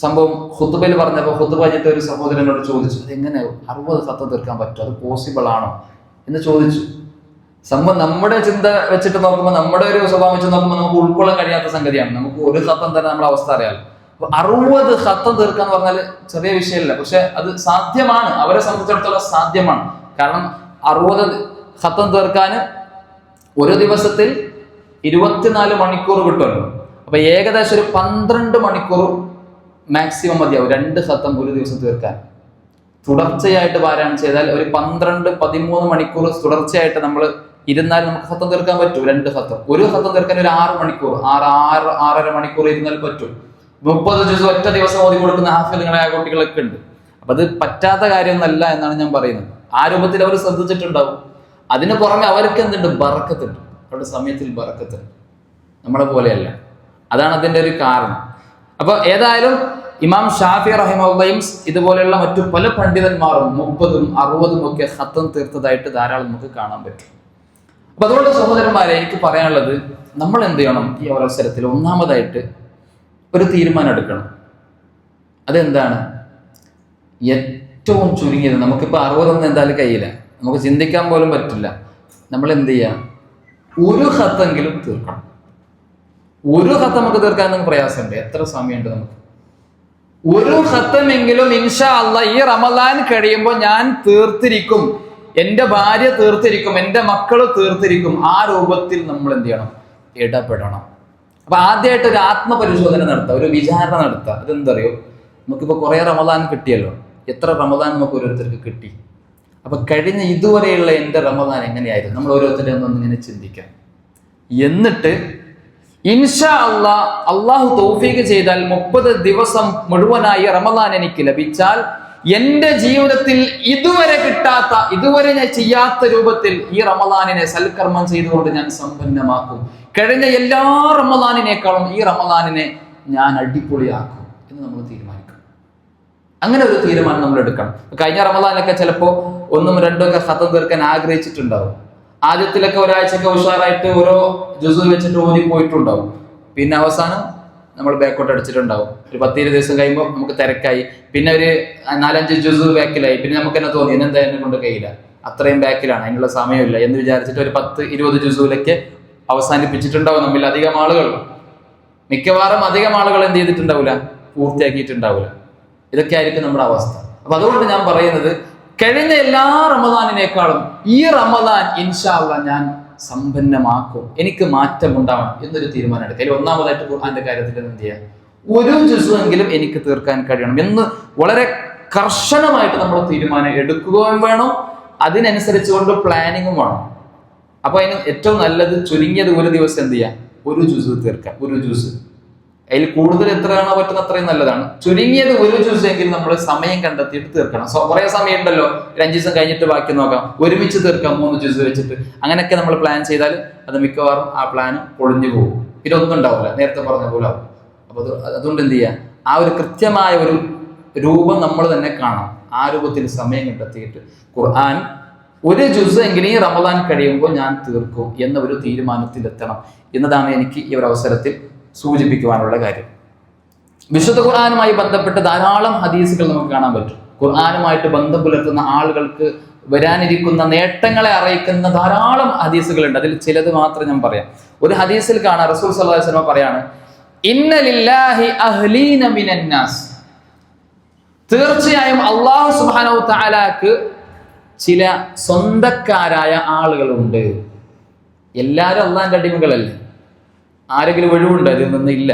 സംഭവം ഖുത്ബയിൽ പറഞ്ഞപ്പോൾ ഖുത്ബ കഴിഞ്ഞിട്ട് ഒരു സഹോദരനോട് ചോദിച്ചു, എങ്ങനെ 60 ഖത്ം തീർക്കാൻ പറ്റും, അത് പോസിബിൾ ആണോ എന്ന് ചോദിച്ചു. സംഭവം നമ്മുടെ ചിന്ത വെച്ചിട്ട് നോക്കുമ്പോൾ, നമ്മുടെ ഒരു സ്വഭാവം വെച്ച് നോക്കുമ്പോൾ നമുക്ക് ഉൾക്കൊള്ളാൻ കഴിയാത്ത സംഗതിയാണ്. നമുക്ക് ഒരു ഖത്തം തന്നെ നമ്മുടെ അവസ്ഥ അറിയാം. അപ്പൊ 60 ഖത്തം തീർക്കാന്ന് പറഞ്ഞാൽ ചെറിയ വിഷയമല്ല. പക്ഷെ അത് സാധ്യമാണ്, അവരെ സംബന്ധിച്ചിടത്തോളം സാധ്യമാണ്. കാരണം 60 ഖത്തം തീർക്കാൻ ഒരു ദിവസത്തിൽ 24 മണിക്കൂർ കിട്ടുമല്ലോ. അപ്പൊ ഏകദേശം ഒരു 12 മണിക്കൂർ മാക്സിമം മതിയാവും 2 ഖത്തം ഒരു ദിവസം തീർക്കാൻ. തുടർച്ചയായിട്ട് പാരായണം ചെയ്താൽ ഒരു 12-13 മണിക്കൂർ തുടർച്ചയായിട്ട് നമ്മൾ ഇരുന്നാൽ നമുക്ക് ഖത്തം തീർക്കാൻ പറ്റും. 2 ഖത്തം, ഒരു ഖത്തം തീർക്കാൻ ഒരു 6 മണിക്കൂർ, 6-6.5 മണിക്കൂർ ഇരുന്നാൽ പറ്റും. 30 ദിവസം ഒറ്റ ദിവസം ഓതി കൊടുക്കുന്ന ഹാഫിലുകളായ കുട്ടികളൊക്കെ ഉണ്ട്. അപ്പൊ അത് പറ്റാത്ത കാര്യമൊന്നല്ല എന്നാണ് ഞാൻ പറയുന്നത്. ആ രൂപത്തിൽ അവർ ശ്രദ്ധിച്ചിട്ടുണ്ടാവും. അതിന് പുറമെ അവർക്ക് എന്തുണ്ട്, ബറക്കത്തുണ്ട്. അവരുടെ സമയത്തിൽ ബറക്കത്തുണ്ട്. നമ്മളെ പോലെയല്ല. അതാണ് അതിന്റെ ഒരു കാരണം. അപ്പൊ ഏതായാലും ഇമാം ഷാഫി റഹിമഹുള്ളയും ഇതുപോലെയുള്ള മറ്റു പല പണ്ഡിതന്മാരും 30ഉം 60ഉം ഒക്കെ ഖത്തം തീർത്തതായിട്ട് ധാരാളം നമുക്ക് കാണാൻ പറ്റും. അപ്പൊ അതുകൊണ്ട് സഹോദരന്മാരെ, എനിക്ക് പറയാനുള്ളത്, നമ്മൾ എന്ത് ചെയ്യണം, ഈ അവസരത്തിൽ ഒന്നാമതായിട്ട് ഒരു തീരുമാനം എടുക്കണം. അതെന്താണ്? ഏറ്റവും ചുരുങ്ങിയത്, നമുക്കിപ്പോൾ 60 എന്തായാലും കഴിയില്ല, നമുക്ക് ചിന്തിക്കാൻ പോലും പറ്റില്ല. നമ്മൾ എന്ത് ചെയ്യാം, ഒരു ഖത്തെങ്കിലും തീർക്കണം. ഒരു ഖത്തം നമുക്ക് തീർക്കാൻ നമുക്ക് പ്രയാസമുണ്ട്. എത്ര സമയമുണ്ട് നമുക്ക്? ഒരു ഖത്തമെങ്കിലും ഇൻഷാ അല്ലാഹ് ഈ റമദാൻ കഴിയുമ്പോൾ ഞാൻ തീർത്തിരിക്കും, എൻ്റെ ഭാര്യ തീർത്തിരിക്കും, എൻ്റെ മക്കള് തീർത്തിരിക്കും. ആ രൂപത്തിൽ നമ്മൾ എന്ത് ചെയ്യണം, ഇടപെടണം. അപ്പൊ ആദ്യമായിട്ട് ഒരു ആത്മപരിശോധന നടത്തുക, ഒരു വിചാരണ നടത്തുക. അതെന്തറിയോ, നമുക്കിപ്പോൾ കുറെ റമദാൻ കിട്ടിയല്ലോ. എത്ര റമദാൻ നമുക്ക് ഓരോരുത്തർക്ക് കിട്ടി? അപ്പൊ കഴിഞ്ഞ ഇതുവരെയുള്ള എൻ്റെ റമദാൻ എങ്ങനെയായിരുന്നു? നമ്മൾ ഓരോരുത്തരെ ഒന്നിങ്ങനെ ചിന്തിക്കാം. എന്നിട്ട് ഇൻഷാ അല്ലാഹ് അള്ളാഹു തൗഫീഖ് ചെയ്താൽ 30 ദിവസം മുഴുവനായി റമദാൻ എനിക്ക് ലഭിച്ചാൽ എന്റെ ജീവിതത്തിൽ ഇതുവരെ കിട്ടാത്ത, ഇതുവരെ ഞാൻ ചെയ്യാത്ത രൂപത്തിൽ ഈ റമദാനിനെ സൽക്കർമ്മം ചെയ്തുകൊണ്ട് ഞാൻ സമ്പന്നമാക്കും. കഴിഞ്ഞ എല്ലാ റമദാനിനേക്കാളും ഈ റമദാനിനെ ഞാൻ അടിപൊളിയാക്കും എന്ന് നമ്മൾ തീരുമാനിക്കണം. അങ്ങനെ ഒരു തീരുമാനം നമ്മൾ എടുക്കണം. കഴിഞ്ഞ റമദാനിലൊക്കെ ചിലപ്പോൾ 1ഉം 2ഉം ഒക്കെ ഖത്തം തീർക്കാൻ ആഗ്രഹിച്ചിട്ടുണ്ടാവും. ആദ്യത്തിലൊക്കെ ഒരാഴ്ചയൊക്കെ ഉഷാറായിട്ട് ഓരോ ജുസു വെച്ചിട്ട് ഓതി പോയിട്ടുണ്ടാവും. പിന്നെ അവസാനം നമ്മൾ ബാക്കോട്ട് അടിച്ചിട്ടുണ്ടാവും. ഒരു 10-20 ദിവസം കഴിയുമ്പോൾ നമുക്ക് തിരക്കായി, പിന്നെ ഒരു 4-5 ജ്യൂസ് ബാക്കിലായി, പിന്നെ നമുക്ക് തന്നെ തോന്നി ഇന്നെന്താ എന്നെ കൊണ്ട് കഴിയില്ല, അത്രയും ബാക്കിലാണ്, അതിനുള്ള സമയമില്ല എന്ന് വിചാരിച്ചിട്ട് ഒരു 10-20 ജ്യൂസിലേക്ക് അവസാനിപ്പിച്ചിട്ടുണ്ടാവും. നമ്മിൽ അധികം ആളുകൾ, മിക്കവാറും അധികം ആളുകൾ എന്ത് ചെയ്തിട്ടുണ്ടാവില്ല, പൂർത്തിയാക്കിയിട്ടുണ്ടാവില്ല. ഇതൊക്കെ ആയിരിക്കും നമ്മുടെ അവസ്ഥ. അപ്പൊ അതുകൊണ്ട് ഞാൻ പറയുന്നത്, കഴിഞ്ഞ എല്ലാ റമദാനിനേക്കാളും ഈ റമദാൻ ഇൻഷാ അല്ലാഹ് ഞാൻ സമ്പന്നമാക്കും, എനിക്ക് മാറ്റം ഉണ്ടാവണം എന്നൊരു തീരുമാനം എടുക്കുക. അതിൽ ഒന്നാമതായിട്ട് ഖുർആന്റെ കാര്യത്തിൽ എന്ത് ചെയ്യുക, ഒരു ജുസുവെങ്കിലും എനിക്ക് തീർക്കാൻ കഴിയണം എന്ന് വളരെ കർശനമായിട്ട് നമ്മൾ തീരുമാനം എടുക്കുകയും വേണം. അതിനനുസരിച്ചുകൊണ്ട് പ്ലാനിങ്ങും വേണം. അപ്പൊ അതിന് ഏറ്റവും നല്ലത് ചുരുങ്ങിയത് ഒരു ദിവസം എന്ത് ചെയ്യാം, ഒരു ജ്യൂസ് തീർക്കാം. ഒരു ജ്യൂസ്, അതിൽ കൂടുതൽ എത്രയാണോ പറ്റുന്ന അത്രയും നല്ലതാണ്. ചുരുങ്ങിയത് ഒരു ജ്യൂസ് എങ്കിലും നമ്മൾ സമയം കണ്ടെത്തിയിട്ട് തീർക്കണം. കുറെ സമയം ഉണ്ടല്ലോ, 5 ദിവസം കഴിഞ്ഞിട്ട് ബാക്കി നോക്കാം, ഒരുമിച്ച് തീർക്കാം 3 ജ്യൂസ് വെച്ചിട്ട്. അങ്ങനെയൊക്കെ നമ്മൾ പ്ലാൻ ചെയ്താൽ അത് മിക്കവാറും ആ പ്ലാൻ പൊളിഞ്ഞു പോകും, പിന്നെ ഒന്നും ഉണ്ടാവില്ല, നേരത്തെ പറഞ്ഞ പോലെ ആവും. അപ്പൊ അതുകൊണ്ട് എന്ത് ചെയ്യുക, ആ ഒരു കൃത്യമായ ഒരു രൂപം നമ്മൾ തന്നെ കാണാം. ആ രൂപത്തിൽ സമയം കണ്ടെത്തിയിട്ട് ഖുർആൻ ഒരു ജുസ് എങ്കിലും ഈ റമദാൻ കഴിയുമ്പോൾ ഞാൻ തീർക്കും എന്ന ഒരു തീരുമാനത്തിലെത്തണം എന്നതാണ് എനിക്ക് ഈ ഒരു അവസരത്തിൽ സൂചിപ്പിക്കുവാനുള്ള കാര്യം. വിശുദ്ധ ഖുർആനുമായി ബന്ധപ്പെട്ട് ധാരാളം ഹദീസുകൾ നമുക്ക് കാണാൻ പറ്റും. ഖുർആനുമായിട്ട് ബന്ധം പുലർത്തുന്ന ആളുകൾക്ക് വരാനിരിക്കുന്ന നേട്ടങ്ങളെ അറിയിക്കുന്ന ധാരാളം ഹദീസുകളുണ്ട്. അതിൽ ചിലത് മാത്രം ഞാൻ പറയാം. ഒരു ഹദീസിൽ കാണാം, റസൂൽ സല്ലല്ലാഹു അലൈഹി വസല്ലം പറയാണ്, ഇന്ന ലില്ലാഹി അഹ്ലീന മിനന്നാസ്, തീർച്ചയായും അല്ലാഹു സുബ്ഹാനഹു തആലാക്ക് ചില സ്വന്തക്കാരായ ആളുകളുണ്ട്. എല്ലാവരും അള്ളാന്റെ അടിമകളല്ലേ? ആരെങ്കിലും ഒഴിവുണ്ട്? അതിൽ നിന്ന് ഇല്ല.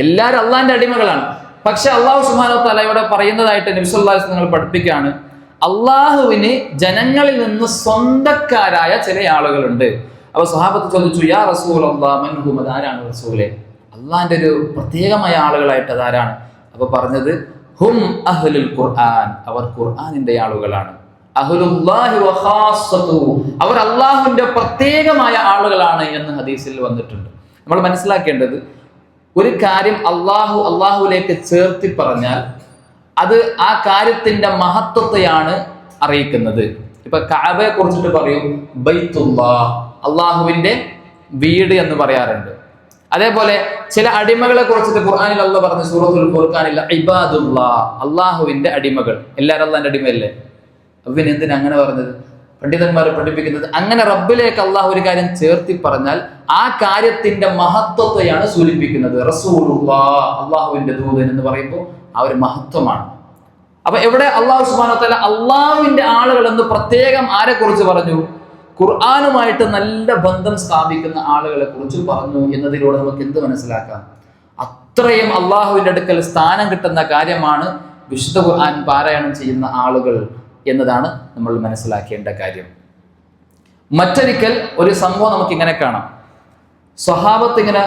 എല്ലാവരും അള്ളാന്റെ അടിമകളാണ്. പക്ഷെ അള്ളാഹു സുബ്ഹാനഹു തആല ഇവിടെ പറയുന്നതായിട്ട് നബി സല്ലല്ലാഹു അലൈഹി വസല്ലം പഠിപ്പിക്കുകയാണ്, അള്ളാഹുവിന് ജനങ്ങളിൽ നിന്ന് സ്വന്തക്കാരായ ചില ആളുകളുണ്ട്. അപ്പൊ സ്വഹാബത്ത് ചോദിച്ചു, യാ റസൂലല്ലാഹ് മൻ ഹും, അതാരാണ് റസൂലേ? അള്ളാന്റെ ഒരു പ്രത്യേകമായ ആളുകളായിട്ട് അതാരാണ്? അപ്പൊ പറഞ്ഞത് ഹും അഹ്ലുൽ ഖുർആൻ, അവർ ഖുർആനിന്റെ ആളുകളാണ്. അഹ്ലുല്ലാഹി വ ഖാസ്സതുഹു, അവർ അള്ളാഹുവിന്റെ പ്രത്യേകമായ ആളുകളാണ് എന്ന് ഹദീസിൽ വന്നിട്ടുണ്ട്. നമ്മൾ മനസ്സിലാക്കേണ്ടത്, ഒരു കാര്യം അള്ളാഹുവിലേക്ക് ചേർത്തി പറഞ്ഞാൽ അത് ആ കാര്യത്തിന്റെ മഹത്വത്തെയാണ് അറിയിക്കുന്നത്. ഇപ്പൊ കഅബയെ കുറിച്ചിട്ട് പറയും ബൈത്തുല്ലാഹ്, അള്ളാഹുവിന്റെ വീട് എന്ന് പറയാറുണ്ട്. അതേപോലെ ചില അടിമകളെ കുറിച്ചിട്ട് ഖുർആനിൽ അല്ലാഹ് പറഞ്ഞു, സൂറത്തുൽ ഫുർഖാനിൽ ഇബാദുല്ലാഹ്, അള്ളാഹുവിന്റെ അടിമകൾ. എല്ലാവരും അള്ളാഹിന്റെ അടിമയല്ലേ? അപ്പൊ പിന്നെ എന്തിനാ അങ്ങനെ പറഞ്ഞത്? പണ്ഡിതന്മാർ പഠിപ്പിക്കുന്നത്, അങ്ങനെ റബ്ബിലേക്ക് അള്ളാഹു ഒരു കാര്യം ചേർത്തി പറഞ്ഞാൽ ആ കാര്യത്തിന്റെ മഹത്വത്തെയാണ് സൂചിപ്പിക്കുന്നത്. റസൂലുള്ളാഹ്, അള്ളാഹുവിന്റെ ദൂതൻ എന്ന് പറയുമ്പോൾ ആ ഒരു മഹത്വമാണ്. അപ്പൊ എവിടെ അള്ളാഹു സുബ്ഹാനഹു വ തആല അള്ളാഹുവിന്റെ ആളുകൾ എന്ന് പ്രത്യേകം ആരെ കുറിച്ച് പറഞ്ഞു? ഖുർആനുമായിട്ട് നല്ല ബന്ധം സ്ഥാപിക്കുന്ന ആളുകളെ കുറിച്ച് പറഞ്ഞു എന്നതിലൂടെ നമുക്ക് എന്ത് മനസ്സിലാക്കാം? അത്രയും അള്ളാഹുവിന്റെ അടുക്കൽ സ്ഥാനം കിട്ടുന്ന കാര്യമാണ് വിശുദ്ധ ഖുർആൻ പാരായണം ചെയ്യുന്ന ആളുകൾ എന്നതാണ് നമ്മൾ മനസ്സിലാക്കേണ്ട കാര്യം. മറ്റൊരിക്കൽ ഒരു സംഭവം നമുക്ക് ഇങ്ങനെ കാണാം. സ്വഹാബത്ത് ഇങ്ങനെ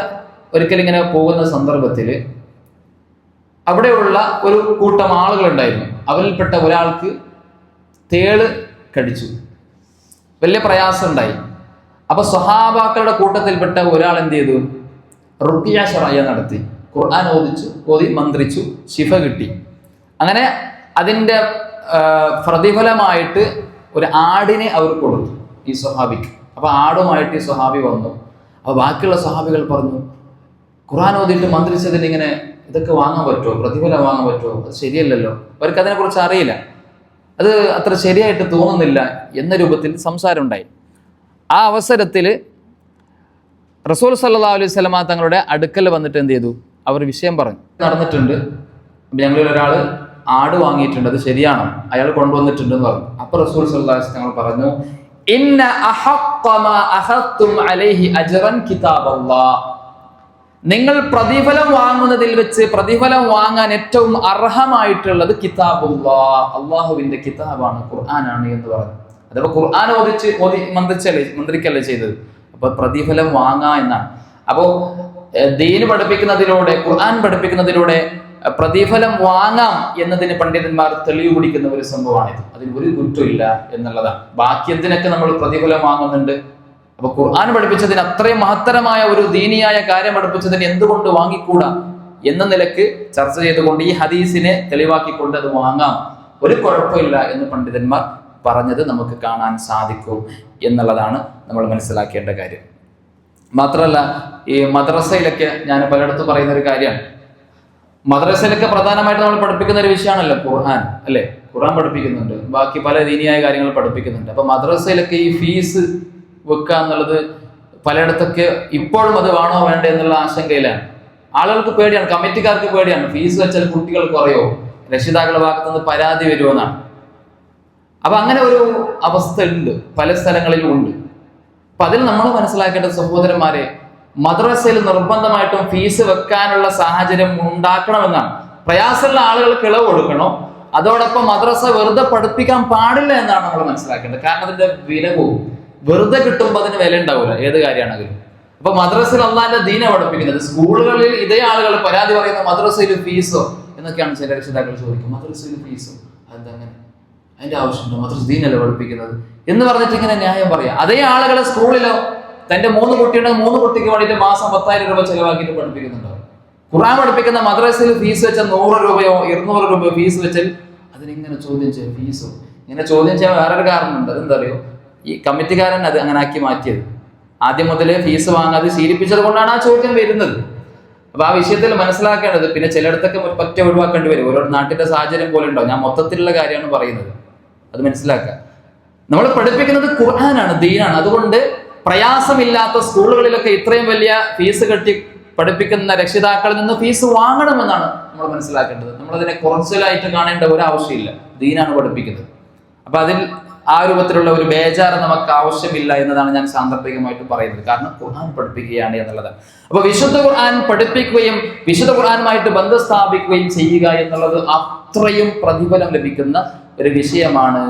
ഒരിക്കലിങ്ങനെ പോകുന്ന സന്ദർഭത്തിൽ അവിടെയുള്ള ഒരു കൂട്ടം ആളുകൾ ഉണ്ടായിരുന്നു. അവരിൽപ്പെട്ട ഒരാൾക്ക് തേള് കടിച്ചു, വലിയ പ്രയാസം ഉണ്ടായി. അപ്പൊ സ്വഹാബാക്കളുടെ കൂട്ടത്തിൽപ്പെട്ട ഒരാൾ എന്ത് ചെയ്തു? റുഖിയ ശർഇയ്യ നടത്തി, ഖുർആൻ ഓതി മന്ത്രിച്ചു, ശിഫ കിട്ടി. അങ്ങനെ അതിന്റെ പ്രതിഫലമായിട്ട് ഒരു ആടിനെ അവർ കൊടുത്തു ഈ സ്വഹാബിക്ക്. അപ്പൊ ആടുമായിട്ട് ഈ സ്വഹാബി വന്നു. അപ്പൊ ബാക്കിയുള്ള സ്വഹാബികൾ പറഞ്ഞു, ഖുർആൻ ഓതിയിട്ട് മന്ത്രിച്ചതിന് ഇങ്ങനെ ഇതൊക്കെ വാങ്ങാൻ പറ്റുമോ, പ്രതിഫലം വാങ്ങാൻ പറ്റുമോ? അത് ശരിയല്ലല്ലോ. അവർക്ക് അതിനെ കുറിച്ച് അറിയില്ല, അത് അത്ര ശരിയായിട്ട് തോന്നുന്നില്ല എന്ന രൂപത്തിൽ സംസാരം ഉണ്ടായി. ആ അവസരത്തിൽ റസൂൽ സല്ലല്ലാഹു അലൈഹി വസല്ലമ തങ്ങളുടെ അടുക്കൽ വന്നിട്ട് എന്ത് ചെയ്തു? അവർ വിഷയം പറഞ്ഞു, നടന്നിട്ടുണ്ട്, ഞങ്ങളിൽ ഒരാൾ ആട് വാങ്ങിയിട്ടുണ്ട്, അത് ശരിയാണോ? അയാൾ കൊണ്ടുവന്നിട്ടുണ്ടെന്ന് പറഞ്ഞു. അപ്പൊ റസൂൽ സല്ലല്ലാഹു അലൈഹി വസല്ലം പറഞ്ഞു, ഇന്ന അഹഖ്ഖ മാ അഖദ്തും അലൈഹി അജ്റൻ കിതാബല്ലാഹ്, നിങ്ങൾ പ്രതിഫലം വാങ്ങുന്നതിൽ വെച്ച് പ്രതിഫലം വാങ്ങാൻ ഏറ്റവും അർഹമായിട്ടുള്ളത് കിതാബുല്ലാഹ്, അള്ളാഹുവിന്റെ കിതാബാണ്, ഖുർആനാണ് എന്ന് പറഞ്ഞു. അതപ്പോ ഖുർആൻ മന്ത്രിക്കല്ലേ ചെയ്തത്, അപ്പൊ പ്രതിഫലം വാങ്ങാ എന്നാണ്. അപ്പോ ദീന് പഠിപ്പിക്കുന്നതിലൂടെ, ഖുർആൻ പഠിപ്പിക്കുന്നതിലൂടെ പ്രതിഫലം വാങ്ങാം എന്നതിന് പണ്ഡിതന്മാർ തെളിവ് പിടിക്കുന്ന ഒരു സംഭവമാണിത്. അതിന് ഒരു കുറ്റമില്ല എന്നുള്ളതാണ്. ബാക്കി എന്തിനൊക്കെ നമ്മൾ പ്രതിഫലം വാങ്ങുന്നുണ്ട്. അപ്പൊ ഖുർആൻ പഠിപ്പിച്ചതിന്, അത്രയും മഹത്തരമായ ഒരു ദീനിയായ കാര്യം പഠിപ്പിച്ചതിന് എന്തുകൊണ്ട് വാങ്ങിക്കൂടാ എന്ന നിലക്ക് ചർച്ച ചെയ്തുകൊണ്ട് ഈ ഹദീസിനെ തെളിവാക്കിക്കൊണ്ട് അത് വാങ്ങാം, ഒരു കുഴപ്പമില്ല എന്ന് പണ്ഡിതന്മാർ പറഞ്ഞത് നമുക്ക് കാണാൻ സാധിക്കും എന്നുള്ളതാണ് നമ്മൾ മനസ്സിലാക്കേണ്ട കാര്യം. മാത്രമല്ല ഈ മദ്രസയിലൊക്കെ ഞാൻ പലയിടത്തും പറയുന്ന ഒരു കാര്യമാണ്, മദ്രസയിലൊക്കെ പ്രധാനമായിട്ട് നമ്മൾ പഠിപ്പിക്കുന്ന ഒരു വിഷയമാണല്ലോ ഖുർആൻ, അല്ലെ? ഖുർആൻ പഠിപ്പിക്കുന്നുണ്ട്, ബാക്കി പല ദീനിയായ കാര്യങ്ങൾ പഠിപ്പിക്കുന്നുണ്ട്. അപ്പൊ മദ്രസയിലൊക്കെ ഈ ഫീസ് വെക്കുക എന്നുള്ളത് പലയിടത്തൊക്കെ ഇപ്പോഴും അത് വേണോ വേണ്ടേ എന്നുള്ള ആശങ്കയിലാണ്. ആളുകൾക്ക് പേടിയാണ്, കമ്മിറ്റിക്കാർക്ക് പേടിയാണ്, ഫീസ് വെച്ചാൽ കുട്ടികൾ കുറയോ, രക്ഷിതാക്കളുടെ ഭാഗത്തു നിന്ന് പരാതി വരുമോ എന്നാണ്. അപ്പൊ അങ്ങനെ ഒരു അവസ്ഥ ഉണ്ട്, പല സ്ഥലങ്ങളിലും ഉണ്ട്. അപ്പൊ അതിൽ നമ്മൾ മനസ്സിലാക്കേണ്ടത് സഹോദരന്മാരെ, മദ്രസയിൽ നിർബന്ധമായിട്ടും ഫീസ് വെക്കാനുള്ള സാഹചര്യം ഉണ്ടാക്കണമെന്നാണ്. പ്രയാസമുള്ള ആളുകൾക്ക് ഇളവ് കൊടുക്കണം, അതോടൊപ്പം മദ്രസ വെറുതെ പഠിപ്പിക്കാൻ പാടില്ല എന്നാണ് നമ്മൾ മനസ്സിലാക്കേണ്ടത്. കാരണം അതിന്റെ വില പോകും, വെറുതെ കിട്ടുമ്പോൾ അതിന് വില ഉണ്ടാവില്ല, ഏത് കാര്യമാണെങ്കിലും. അപ്പൊ മദ്രസയിൽ അള്ളാന്റെ ദീന പഠിപ്പിക്കുന്നത്, സ്കൂളുകളിൽ ഇതേ ആളുകൾ പരാതി പറയുന്ന മദ്രസയിൽ ഫീസോ എന്നൊക്കെയാണ് ചില രക്ഷിതാക്കൾ ചോദിക്കും. മദ്രസയിൽ ഫീസോ, അതെങ്ങനെ? അതിന്റെ ആവശ്യമുണ്ടോ? മദ്രസ ദീനല്ലേ പഠിപ്പിക്കുന്നത് എന്ന് പറഞ്ഞിട്ട് ഇങ്ങനെ ന്യായം പറയാം. അതേ ആളുകളെ സ്കൂളിലോ തന്റെ 3 കുട്ടിയുണ്ടെങ്കിൽ 3 കുട്ടിക്ക് വേണ്ടിയിട്ട് മാസം 10,000 രൂപ ചെലവാക്കിയിട്ട് പഠിപ്പിക്കുന്നുണ്ടാവും. ഖുർആൻ പഠിപ്പിക്കുന്ന മദ്രസയിൽ ഫീസ് വെച്ചാൽ 100 രൂപയോ 200 രൂപയോ ഫീസ് വെച്ചാൽ അതിനിങ്ങനെ ചോദ്യം ചെയ്യാം. ഫീസോ ഇങ്ങനെ ചോദ്യം ചെയ്യാൻ വേറൊരു കാരണമുണ്ട്. അതെന്താ അറിയോ? ഈ കമ്മിറ്റിക്കാരൻ അത് അങ്ങനെ ആക്കി മാറ്റിയത്. ആദ്യം മുതലേ ഫീസ് വാങ്ങാതെ ശീലിപ്പിച്ചത് കൊണ്ടാണ് ആ ചോദ്യം വരുന്നത്. അപ്പൊ ആ വിഷയത്തിൽ മനസ്സിലാക്കേണ്ടത്, പിന്നെ ചിലയിടത്തൊക്കെ പറ്റ ഒഴിവാക്കേണ്ടി വരും. ഓരോ നാട്ടിന്റെ സാഹചര്യം പോലെ ഉണ്ടാവും. ഞാൻ മൊത്തത്തിലുള്ള കാര്യമാണ് പറയുന്നത്, അത് മനസ്സിലാക്കുക. നമ്മൾ പഠിപ്പിക്കുന്നത് ഖുർആനാണ്, ദീനാണ്. അതുകൊണ്ട് പ്രയാസമില്ലാത്ത സ്കൂളുകളിലൊക്കെ ഇത്രയും വലിയ ഫീസ് കെട്ടി പഠിപ്പിക്കുന്ന രക്ഷിതാക്കളിൽ നിന്ന് ഫീസ് വാങ്ങണമെന്നാണ് നമ്മൾ മനസ്സിലാക്കേണ്ടത്. നമ്മളതിനെ കുറച്ചിലായിട്ട് കാണേണ്ട ഒരു ആവശ്യമില്ല, ദീനാണ് പഠിപ്പിക്കുന്നത്. അപ്പൊ അതിൽ ആ രൂപത്തിലുള്ള ഒരു ബേജാറ് നമുക്ക് ആവശ്യമില്ല എന്നതാണ് ഞാൻ സാന്ദർഭികമായിട്ട് പറയുന്നത്. കാരണം ഖുർആൻ പഠിപ്പിക്കുകയാണ് എന്നുള്ളതാണ്. അപ്പൊ വിശുദ്ധ ഖുർആൻ പഠിപ്പിക്കുകയും വിശുദ്ധ ഖുർആനുമായിട്ട് ബന്ധം സ്ഥാപിക്കുകയും ചെയ്യുക എന്നുള്ളത് അത്രയും പ്രതിഫലം ലഭിക്കുന്ന ഒരു വിഷയമാണ്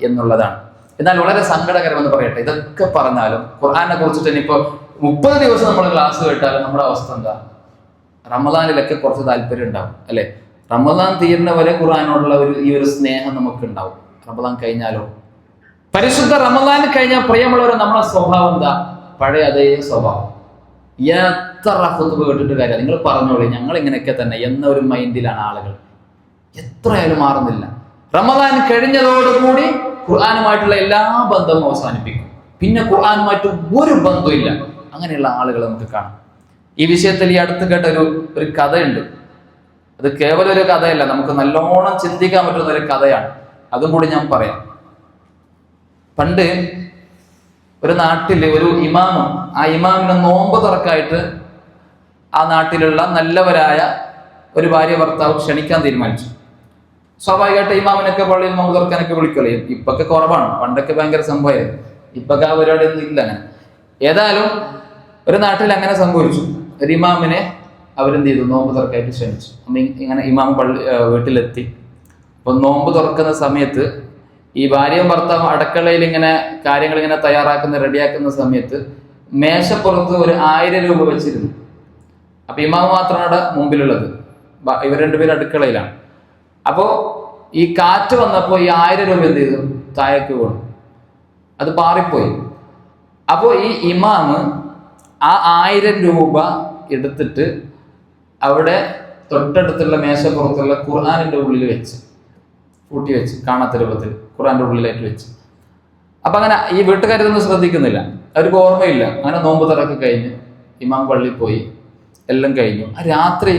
എന്നുള്ളതാണ്. എന്നാൽ വളരെ സങ്കടകരമെന്ന് പറയട്ടെ, ഇതൊക്കെ പറഞ്ഞാലും ഖുർആനെ കുറിച്ചിട്ട് ഇനിയിപ്പോ 30 ദിവസം നമ്മൾ ക്ലാസ് കേട്ടാലും നമ്മുടെ അവസ്ഥ എന്താ? റമദാനിലൊക്കെ കുറച്ച് താല്പര്യം ഉണ്ടാവും, അല്ലെ? റമദാൻ തീരുന്നവരെ ഖുർആനോടുള്ള ഈ ഒരു സ്നേഹം നമുക്ക് ഉണ്ടാവും. റമദാൻ കഴിഞ്ഞാലോ, പരിശുദ്ധ റമദാൻ കഴിഞ്ഞാൽ പ്രിയമുള്ളവരെ നമ്മളെ സ്വഭാവം എന്താ? പഴയ അതേ സ്വഭാവം. എത്ര ഖുതുബ കേട്ടിട്ട് കാര്യം, നിങ്ങൾ പറഞ്ഞോളൂ ഞങ്ങൾ ഇങ്ങനെയൊക്കെ തന്നെ എന്ന ഒരു മൈൻഡിലാണ് ആളുകൾ. എത്രയായാലും മാറുന്നില്ല. റമദാൻ കഴിഞ്ഞതോടുകൂടി ഖുർആനുമായിട്ടുള്ള എല്ലാ ബന്ധവും അവസാനിപ്പിക്കും. പിന്നെ ഖുർആനുമായിട്ട് ഒരു ബന്ധമില്ല. അങ്ങനെയുള്ള ആളുകൾ നമുക്ക് കാണാം. ഈ വിഷയത്തിൽ ഈ അടുത്ത് കേട്ട ഒരു കഥയുണ്ട്. അത് കേവലം ഒരു കഥയല്ല, നമുക്ക് നല്ലോണം ചിന്തിക്കാൻ പറ്റുന്ന ഒരു കഥയാണ്. അതും കൂടി ഞാൻ പറയാം. പണ്ട് ഒരു നാട്ടില് ഒരു ഇമാമും, ആ ഇമാമിനെ നോമ്പ് തുറക്കായിട്ട് ആ നാട്ടിലുള്ള നല്ലവരായ ഒരു ഭാര്യ ഭർത്താവ് ക്ഷണിക്കാൻ തീരുമാനിച്ചു. സ്വാഭാവികമായിട്ട് ഇമാമിനൊക്കെ പള്ളിയിൽ നോമ്പ് തുറക്കാനൊക്കെ വിളിക്കുമല്ലോ. ഇപ്പൊക്കെ കുറവാണ്, പണ്ടൊക്കെ ഭയങ്കര സംഭവമായിരുന്നു. ഇപ്പൊക്കെ ആ പരിപാടി ഒന്നും ഇല്ല. അങ്ങനെ ഏതായാലും ഒരു നാട്ടിൽ അങ്ങനെ സംഭവിച്ചു. ഒരു ഇമാമിനെ അവരെന്ത് ചെയ്തു? നോമ്പ് തുറക്കായിട്ട് ക്ഷണിച്ചു. ഇങ്ങനെ ഇമാം വീട്ടിലെത്തി. അപ്പൊ നോമ്പ് തുറക്കുന്ന സമയത്ത് ഈ ഭാര്യയും ഭർത്താവും അടുക്കളയിൽ ഇങ്ങനെ കാര്യങ്ങൾ ഇങ്ങനെ റെഡിയാക്കുന്ന സമയത്ത് മേശപ്പുറത്ത് ഒരു 1000 രൂപ വെച്ചിരുന്നു. അപ്പൊ ഇമാം മാത്രമാണ് അവിടെ മുമ്പിലുള്ളത്, ഇവർ രണ്ടുപേരും അടുക്കളയിലാണ്. അപ്പോ ഈ കാറ്റ് വന്നപ്പോൾ ഈ 1000 രൂപ എന്ത് ചെയ്തു? താഴേക്ക് വീണു, അത് പാറിപ്പോയി. അപ്പോ ഈ ഇമാമ് ആ 1000 രൂപ എടുത്തിട്ട് അവിടെ തൊട്ടടുത്തുള്ള മേശപ്പുറത്തുള്ള ഖുർആനിന്റെ ഉള്ളിൽ വെച്ച് കൂട്ടി വെച്ച്, കാണാത്ത രൂപത്തിൽ ഖുർആന്റെ ഉള്ളിലായിട്ട് വെച്ച്. അപ്പൊ അങ്ങനെ ഈ വീട്ടുകാരിതൊന്നും ശ്രദ്ധിക്കുന്നില്ല, അവർക്ക് ഓർമ്മയില്ല. അങ്ങനെ നോമ്പ് തുറക്കെ കഴിഞ്ഞ് ഇമാം പള്ളിയിൽ പോയി, എല്ലാം കഴിഞ്ഞു. ആ രാത്രി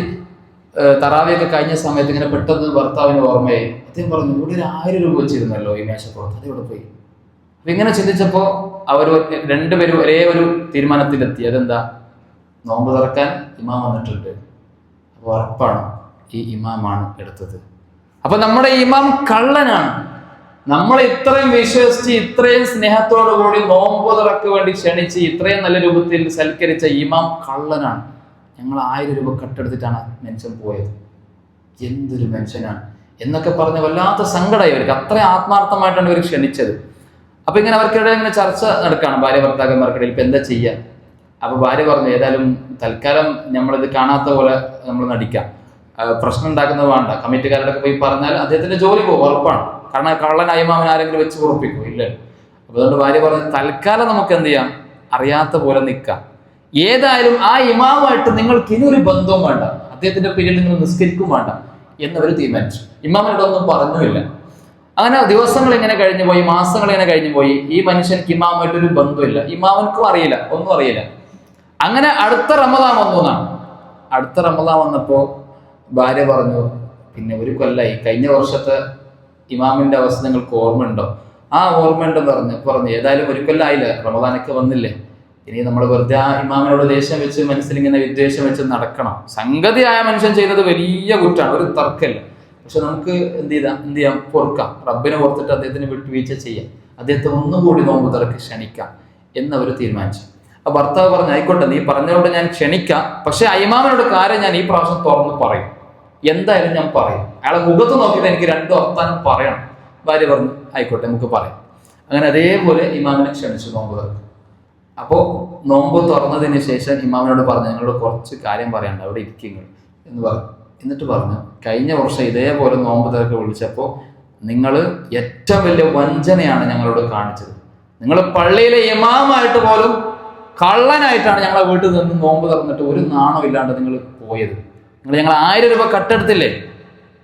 തറാവിയൊക്കെ കഴിഞ്ഞ സമയത്ത് ഇങ്ങനെ പെട്ടെന്ന് ഭർത്താവിന് ഓർമ്മയായി. അദ്ദേഹം പറഞ്ഞു, ഇവിടെ ഒരു 1000 രൂപ വെച്ചിരുന്നല്ലോ ഈ മേശപ്പുറത്ത്, അത് ഇവിടെ പോയി. അപ്പൊ ഇങ്ങനെ ചിന്തിച്ചപ്പോ അവർ രണ്ടുപേരും ഒരേ ഒരു തീരുമാനത്തിലെത്തി. അതെന്താ? നോമ്പ് തുറക്കാൻ ഇമാം വന്നിട്ടുണ്ട്, അപ്പൊ ഉറപ്പാണ് ഈ ഇമാമാണ് എടുത്തത്. അപ്പൊ നമ്മുടെ ഇമാം കള്ളനാണ്. നമ്മളെ ഇത്രയും വിശ്വസിച്ച് ഇത്രയും സ്നേഹത്തോടു കൂടി നോമ്പ് തുറക്ക് വേണ്ടി ക്ഷണിച്ച് ഇത്രയും നല്ല രൂപത്തിൽ സൽക്കരിച്ച ഇമാം കള്ളനാണ്. ഞങ്ങൾ 1000 രൂപ കട്ടെടുത്തിട്ടാണ് മനുഷ്യൻ പോയത്. എന്തൊരു മനുഷ്യനാണ് എന്നൊക്കെ പറഞ്ഞ് വല്ലാത്ത സങ്കടമായി അവർക്ക്. അത്രയും ആത്മാർത്ഥമായിട്ടാണ് ഇവർ ക്ഷണിച്ചത്. അപ്പൊ ഇങ്ങനെ അവർക്കിടയിൽ ഇങ്ങനെ ചർച്ച നടക്കുകയാണ് ഭാര്യ ഭർത്താക്കന്മാർക്കിടയിൽ. ഇപ്പൊ എന്താ ചെയ്യാ? അപ്പൊ ഭാര്യ പറഞ്ഞു, ഏതായാലും തൽക്കാലം നമ്മളിത് കാണാത്ത പോലെ നമ്മൾ നടിക്കാം, പ്രശ്നം ഉണ്ടാക്കുന്നത് വേണ്ട. കമ്മിറ്റിക്കാരോടൊക്കെ പോയി പറഞ്ഞാൽ അദ്ദേഹത്തിന്റെ ജോലി പോകും, ഉറപ്പാണ്. കാരണം കള്ളനായ ഇമാമിനെ ആരെങ്കിലും വെച്ച് ഉറപ്പിക്കും, ഇല്ല. അപ്പൊ അതുകൊണ്ട് ഭാര്യ പറഞ്ഞു, തൽക്കാലം നമുക്ക് എന്ത് ചെയ്യാം, അറിയാത്ത പോലെ നിൽക്കാം. ഏതായാലും ആ ഇമാമുമായിട്ട് നിങ്ങൾക്ക് ഇനിയൊരു ബന്ധവും വേണ്ട, അദ്ദേഹത്തിന്റെ പേരിൽ നിങ്ങൾ നിസ്കരിക്കും വേണ്ട എന്നവർ തീരുമാനിച്ചു. ഇമാമിനോടൊന്നും പറഞ്ഞില്ല. അങ്ങനെ ദിവസങ്ങൾ ഇങ്ങനെ കഴിഞ്ഞു പോയി, മാസങ്ങൾ ഇങ്ങനെ കഴിഞ്ഞു പോയി. ഈ മനുഷ്യൻക്ക് ഇമാമുമായിട്ടൊരു ബന്ധമില്ല, ഇമാമൻക്കും അറിയില്ല, ഒന്നും അറിയില്ല. അങ്ങനെ അടുത്ത റമദാൻ വന്നു എന്നാണ്. അടുത്ത റമദാൻ വന്നപ്പോൾ ഭാര്യ പറഞ്ഞു, പിന്നെ ഒരു കൊല്ലായി, കഴിഞ്ഞ വർഷത്തെ ഇമാമിന്റെ അവസ്ഥ നിങ്ങൾക്ക് ഓർമ്മയുണ്ടോ? ആ ഓർമ്മയുണ്ടെന്ന് പറഞ്ഞു ഏതായാലും ഒരു കൊല്ലായില്ല, റമദാനൊക്കെ വന്നില്ലേ, ഇനി നമ്മൾ വെറുതെ ആ ഇമാമിനോട് ദേഷ്യം വെച്ച് മനസ്സിലിങ്ങനെ വിദ്വേഷം വെച്ച് നടക്കണം. സംഗതിയായ മനുഷ്യൻ ചെയ്യുന്നത് വലിയ കുറ്റാണ്, ഒരു തർക്കമില്ല. പക്ഷെ നമുക്ക് എന്ത് ചെയ്യാം, പൊറുക്കാം, റബ്ബിനെ ഓർത്തിട്ട് അദ്ദേഹത്തിന് വിട്ടുവീഴ്ച ചെയ്യാം, അദ്ദേഹത്തെ ഒന്നുകൂടി നോമ്പ് തുറക്ക് ക്ഷണിക്കാം എന്നവർ തീരുമാനിച്ചു. ആ ഭർത്താവ് പറഞ്ഞു, ആയിക്കോട്ടെ, നീ പറഞ്ഞതുകൊണ്ട് ഞാൻ ക്ഷണിക്കാം, പക്ഷെ ഇമാമിനോട് കാര്യം ഞാൻ ഈ പ്രാവശ്യം തുറന്ന് പറയും, എന്തായാലും ഞാൻ പറയും. അയാളെ മുഖത്ത് നോക്കിയിട്ട് എനിക്ക് രണ്ടു വർത്താനം പറയണം. ഭാര്യ പറഞ്ഞു, ആയിക്കോട്ടെ, നമുക്ക് പറയാം. അങ്ങനെ അതേപോലെ ഇമാമിനെ ക്ഷണിച്ചു നോമ്പ് തുറക്കും. അപ്പോൾ നോമ്പ് തുറന്നതിന് ശേഷം ഇമാമിനോട് പറഞ്ഞു, നിങ്ങളോട് കുറച്ച് കാര്യം പറയാണ്ട്, അവിടെ ഇരിക്കുക എന്ന് പറഞ്ഞു. എന്നിട്ട് പറഞ്ഞു, കഴിഞ്ഞ വർഷം ഇതേപോലെ നോമ്പ് തുറക്ക് വിളിച്ചപ്പോൾ നിങ്ങൾ ഏറ്റവും വലിയ വഞ്ചനയാണ് ഞങ്ങളോട് കാണിച്ചത്. നിങ്ങൾ പള്ളിയിലെ ഇമാമായിട്ട് പോലും കള്ളനായിട്ടാണ് ഞങ്ങളെ വീട്ടിൽ നിന്ന് നോമ്പ് തുറന്നിട്ട് ഒരു നാണോ ഇല്ലാണ്ട് നിങ്ങൾ പോയത്. നിങ്ങൾ 1000 രൂപ കട്ടെടുത്തില്ലേ,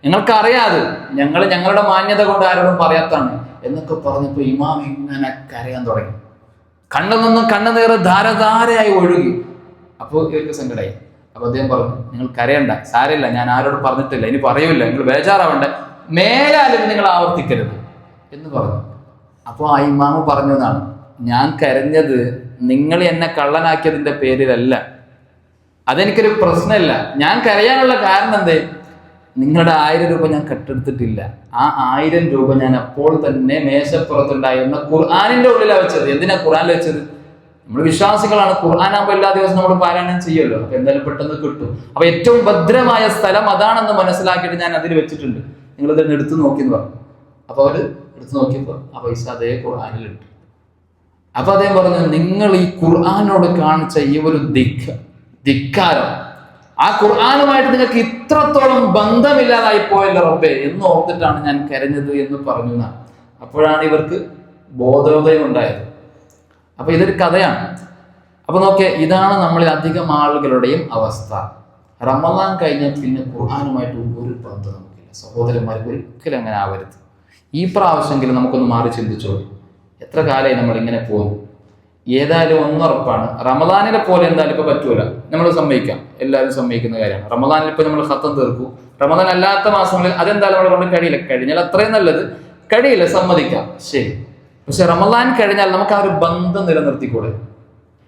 ഞങ്ങൾക്കറിയാതെ, ഞങ്ങളുടെ മാന്യത കൊണ്ട് ആരോടും പറയാത്താണ് എന്നൊക്കെ പറഞ്ഞപ്പോൾ ഇമാം ഇങ്ങനെ കരയാൻ തുടങ്ങി. കണ്ണിൽ നിന്നും കണ്ണുനീർ ധാരധാരയായി ഒഴുകി. അപ്പോൾ ഇവർക്ക് സങ്കടമായി. അപ്പൊ അദ്ദേഹം പറഞ്ഞു, നിങ്ങൾ കരയണ്ട, സാരമില്ല, ഞാൻ ആരോടും പറഞ്ഞിട്ടില്ല, ഇനി പറയൂല, നിങ്ങൾ ബേജാറാവണ്ട, മേലാലും നിങ്ങൾ ആവർത്തിക്കരുത് എന്ന് പറഞ്ഞു. അപ്പോൾ ആ ഇമാമ് പറഞ്ഞതാണ്, ഞാൻ കരഞ്ഞത് നിങ്ങൾ എന്നെ കള്ളനാക്കിയതിന്റെ പേരിലല്ല, അതെനിക്കൊരു പ്രശ്നമില്ല. ഞാൻ കരയാനുള്ള കാരണം എന്തേ, നിങ്ങളുടെ 1000 രൂപ ഞാൻ കട്ടെടുത്തിട്ടില്ല. ആ 1000 രൂപ ഞാൻ അപ്പോൾ തന്നെ മേശപ്പുറത്തുണ്ടായിരുന്ന ഖുർആനിന്റെ ഉള്ളിലാണ് വെച്ചത്. എന്തിനാ ഖുർആനിൽ വെച്ചത്? നമ്മൾ വിശ്വാസികളാണ്, ഖുർആനാകുമ്പോൾ എല്ലാ ദിവസവും നമ്മൾ പാരായണം ചെയ്യുമല്ലോ, അപ്പൊ എന്തായാലും പെട്ടെന്ന് കിട്ടും. അപ്പൊ ഏറ്റവും ഭദ്രമായ സ്ഥലം അതാണെന്ന് മനസ്സിലാക്കിയിട്ട് ഞാൻ അതിൽ വെച്ചിട്ടുണ്ട്, നിങ്ങൾ ഇതിന് എടുത്തു നോക്കി എന്ന് പറഞ്ഞു. അപ്പൊ അവര് എടുത്തു നോക്കിയപ്പോൾ ആ പൈസ അതേ ഖുർആനിലുണ്ട്. അപ്പൊ അദ്ദേഹം പറഞ്ഞു, നിങ്ങൾ ഈ ഖുർആനോട് കാണിച്ച ഈ ഒരു ധിക്കാരം, ആ ഖുർആനുമായിട്ട് നിങ്ങൾക്ക് ഇത്രത്തോളം ബന്ധമില്ലാതായി പോയല്ലോ റബ്ബേ എന്ന് ഓർത്തിട്ടാണ് ഞാൻ കരഞ്ഞത് എന്ന് പറഞ്ഞു. അപ്പോഴാണ് ഇവർക്ക് ബോധോദയം ഉണ്ടായത്. അപ്പൊ ഇതൊരു കഥയാണ്. അപ്പൊ നോക്കിയേ, ഇതാണ് നമ്മളിൽ അധികം ആളുകളുടെയും അവസ്ഥ. റമദാൻ കഴിഞ്ഞാൽ പിന്നെ ഖുർആനുമായിട്ട് ഒരു ബന്ധം നമുക്കില്ല. സഹോദരന്മാർ, ഒരിക്കലും അങ്ങനെ ആവരുത്. ഈ പ്രാവശ്യമെങ്കിലും നമുക്കൊന്ന് മാറി ചിന്തിച്ചോളൂ. എത്ര കാലമായി നമ്മൾ ഇങ്ങനെ പോകും? ഏതായാലും ഒന്നുറപ്പാണ്, റമദാനിനെ പോലെ എന്തായാലും ഇപ്പൊ പറ്റൂല, നമ്മൾ സമ്മതിക്കാം, എല്ലാവരും സമ്മതിക്കുന്ന കാര്യമാണ്. റമദാനിൽ ഇപ്പൊ നമ്മൾ ഖത്തം തീർക്കും, റമദാൻ അല്ലാത്ത മാസങ്ങളിൽ അതെന്തായാലും നമ്മളെ കൊണ്ട് കഴിയില്ല. കഴിഞ്ഞാൽ അത്രയും നല്ലത്, കഴിയില്ല, സമ്മതിക്കാം, ശരി. പക്ഷെ റമദാൻ കഴിഞ്ഞാൽ നമുക്ക് ആ ഒരു ബന്ധം നിലനിർത്തിക്കൂടെ,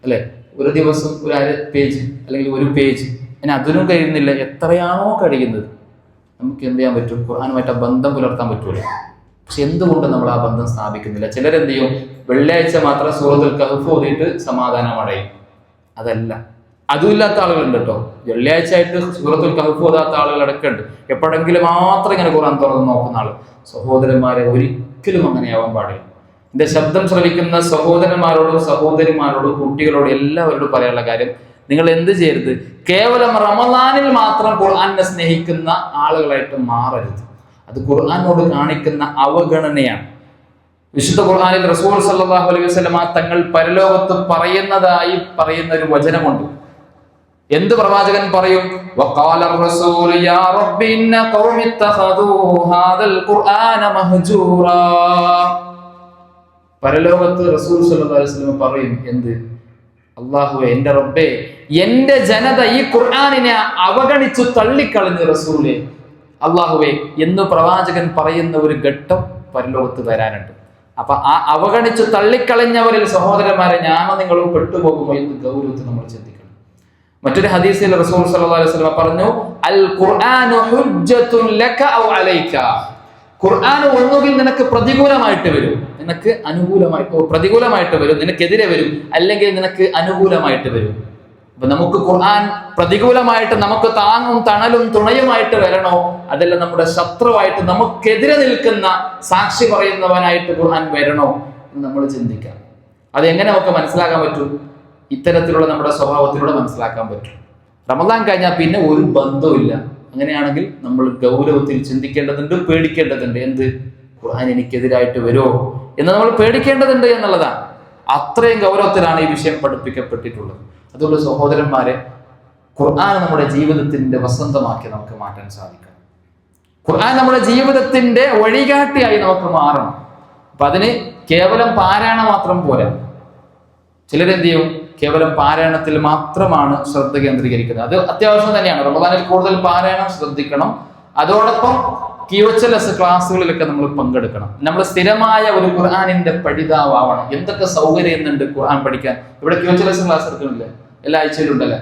അല്ലെ? ഒരു ദിവസം ഒരു 1/2 പേജ് അല്ലെങ്കിൽ 1 പേജ്, ഇനി അതിനും കഴിയുന്നില്ല, എത്രയാണോ കഴിയുന്നത് നമുക്ക് എന്ത് ചെയ്യാൻ പറ്റും? ഖുർആനുമായിട്ട് ആ ബന്ധം പുലർത്താൻ പറ്റൂല. പക്ഷെ എന്തുകൊണ്ട് നമ്മൾ ആ ബന്ധം സ്ഥാപിക്കുന്നില്ല? ചിലരെന്ത് ചെയ്യും, വെള്ളിയാഴ്ച മാത്രം സൂറത്തുൽ കഹ്ഫ് ഓതിയിട്ട് സമാധാനം അടയും. അതല്ല, അതുമില്ലാത്ത ആളുകളുണ്ട് കേട്ടോ. വെള്ളിയാഴ്ച ആയിട്ട് സൂറത്തുൽ കഹ്ഫ് ഓതാത്ത ആളുകൾ ഇടയ്ക്കുണ്ട്. എപ്പോഴെങ്കിലും മാത്രം ഇങ്ങനെ ഖുർആൻ തുറന്ന് നോക്കുന്ന ആള്. സഹോദരന്മാരെ, ഒരിക്കലും അങ്ങനെയാവാൻ പാടില്ല. എന്റെ ശബ്ദം ശ്രവിക്കുന്ന സഹോദരന്മാരോടും സഹോദരിമാരോടും കുട്ടികളോടും എല്ലാവരോടും പറയാനുള്ള കാര്യം, നിങ്ങൾ എന്ത് ചെയ്യരുത്, കേവലം റമദാനിൽ മാത്രം ഖുർആനെ സ്നേഹിക്കുന്ന ആളുകളായിട്ട് മാറരുത്. അത് ഖുർആനോട് കാണിക്കുന്ന അവഗണനയാണ്. വിശുദ്ധ ഖുർആനിൽ റസൂൽ സല്ലല്ലാഹു അലൈഹി വസല്ലം തങ്ങൾ പരലോകത്ത് പറയുന്നതായി പറയുന്ന ഒരു വചനമുണ്ട്. എന്ത് പ്രവാചകൻ പറയും? വഖാല റസൂൽ യാ റബ്ബി ഇന്ന ഖൗമി ഇത്തഖദൂ ഹാദൽ ഖുർആന മഹ്ജൂറാ. പരലോകത്ത് റസൂൽ സല്ലല്ലാഹു അലൈഹി വസല്ലം പറയും, എന്ത്? അല്ലാഹുവേ, എന്റെ റബ്ബേ, എന്റെ ജനത ഈ ഖുർആനിനെ അവഗണിച്ചു തള്ളിക്കളഞ്ഞു റസൂലേ, അല്ലാഹുവേ എന്ന് പ്രവാചകൻ പറയുന്ന ഒരു ഘട്ടം പരലോകത്ത് വരാനുണ്ട്. അപ്പൊ ആ അവഗണിച്ചു തള്ളിക്കളഞ്ഞവരിൽ സഹോദരന്മാരെ ഞാനോ നിങ്ങളും പെട്ടുപോകുമോ എന്ന് ഗൗരവത്തിൽ നമ്മൾ ചിന്തിക്കണം. മറ്റൊരു ഹദീസിൽ റസൂൽ സല്ലല്ലാഹു അലൈഹി വസല്ലം പറഞ്ഞു, അൽ ഖുർആനു ഹുജ്ജത്തുൻ ലക ഔ അലൈക. ഖുർആൻ ഒന്നുകിൽ നിനക്ക് പ്രതികൂലമായിട്ട് വരും, നിനക്ക് പ്രതികൂലമായിട്ട് വരും, നിനക്കെതിരെ വരും, അല്ലെങ്കിൽ നിനക്ക് അനുകൂലമായിട്ട് വരും. അപ്പൊ നമുക്ക് ഖുർആൻ പ്രതികൂലമായിട്ട് നമുക്ക് താങ്ങും തണലും തുണയുമായിട്ട് വരണോ, അതല്ല നമ്മുടെ ശത്രുവായിട്ട് നമുക്കെതിരെ നിൽക്കുന്ന സാക്ഷി പറയുന്നവനായിട്ട് ഖുർആൻ വരണോ എന്ന് നമ്മൾ ചിന്തിക്കാം. അതെങ്ങനെ നമുക്ക് മനസ്സിലാക്കാൻ പറ്റും? ഇത്തരത്തിലുള്ള നമ്മുടെ സ്വഭാവത്തിലൂടെ മനസ്സിലാക്കാൻ പറ്റും. റമദാൻ കഴിഞ്ഞാൽ പിന്നെ ഒരു ബന്ധവുമില്ല. അങ്ങനെയാണെങ്കിൽ നമ്മൾ ഗൗരവത്തിൽ ചിന്തിക്കേണ്ടതുണ്ട്, പേടിക്കേണ്ടതുണ്ട്. എന്ത്? ഖുർആൻ എനിക്കെതിരായിട്ട് വരുമോ എന്ന് നമ്മൾ പേടിക്കേണ്ടതുണ്ട് എന്നുള്ളതാണ്. അത്രയും ഗൗരവത്തിലാണ് ഈ വിഷയം പഠിപ്പിക്കപ്പെട്ടിട്ടുള്ളത്. അതുകൊണ്ട് സഹോദരന്മാരെ, ഖുർആൻ നമ്മുടെ ജീവിതത്തിന്റെ വസന്തമാക്കി നമുക്ക് മാറ്റാൻ സാധിക്കണം. ഖുർആൻ നമ്മുടെ ജീവിതത്തിന്റെ വഴികാട്ടിയായി നമുക്ക് മാറണം. അപ്പൊ അതിന് കേവലം പാരായണം മാത്രം പോരാ. ചിലരെന്ത് ചെയ്യും, കേവലം പാരായണത്തിൽ മാത്രമാണ് ശ്രദ്ധ കേന്ദ്രീകരിക്കുന്നത്. അത് അത്യാവശ്യം തന്നെയാണ്. റമദാനിൽ കൂടുതൽ പാരായണം ശ്രദ്ധിക്കണം. അതോടൊപ്പം QHLS ക്ലാസ്സുകളിലൊക്കെ നമ്മൾ പങ്കെടുക്കണം. നമ്മൾ സ്ഥിരമായ ഒരു ഖുർആനിന്റെ പഠിതാവണം. എന്തൊക്കെ സൗകര്യം എന്നുണ്ട് ഖുർആൻ പഠിക്കാൻ. ഇവിടെ QHLS ക്ലാസ് എടുക്കുന്നില്ലേ? എല്ലാ ആഴ്ചയിലും ഉണ്ടല്ലേ?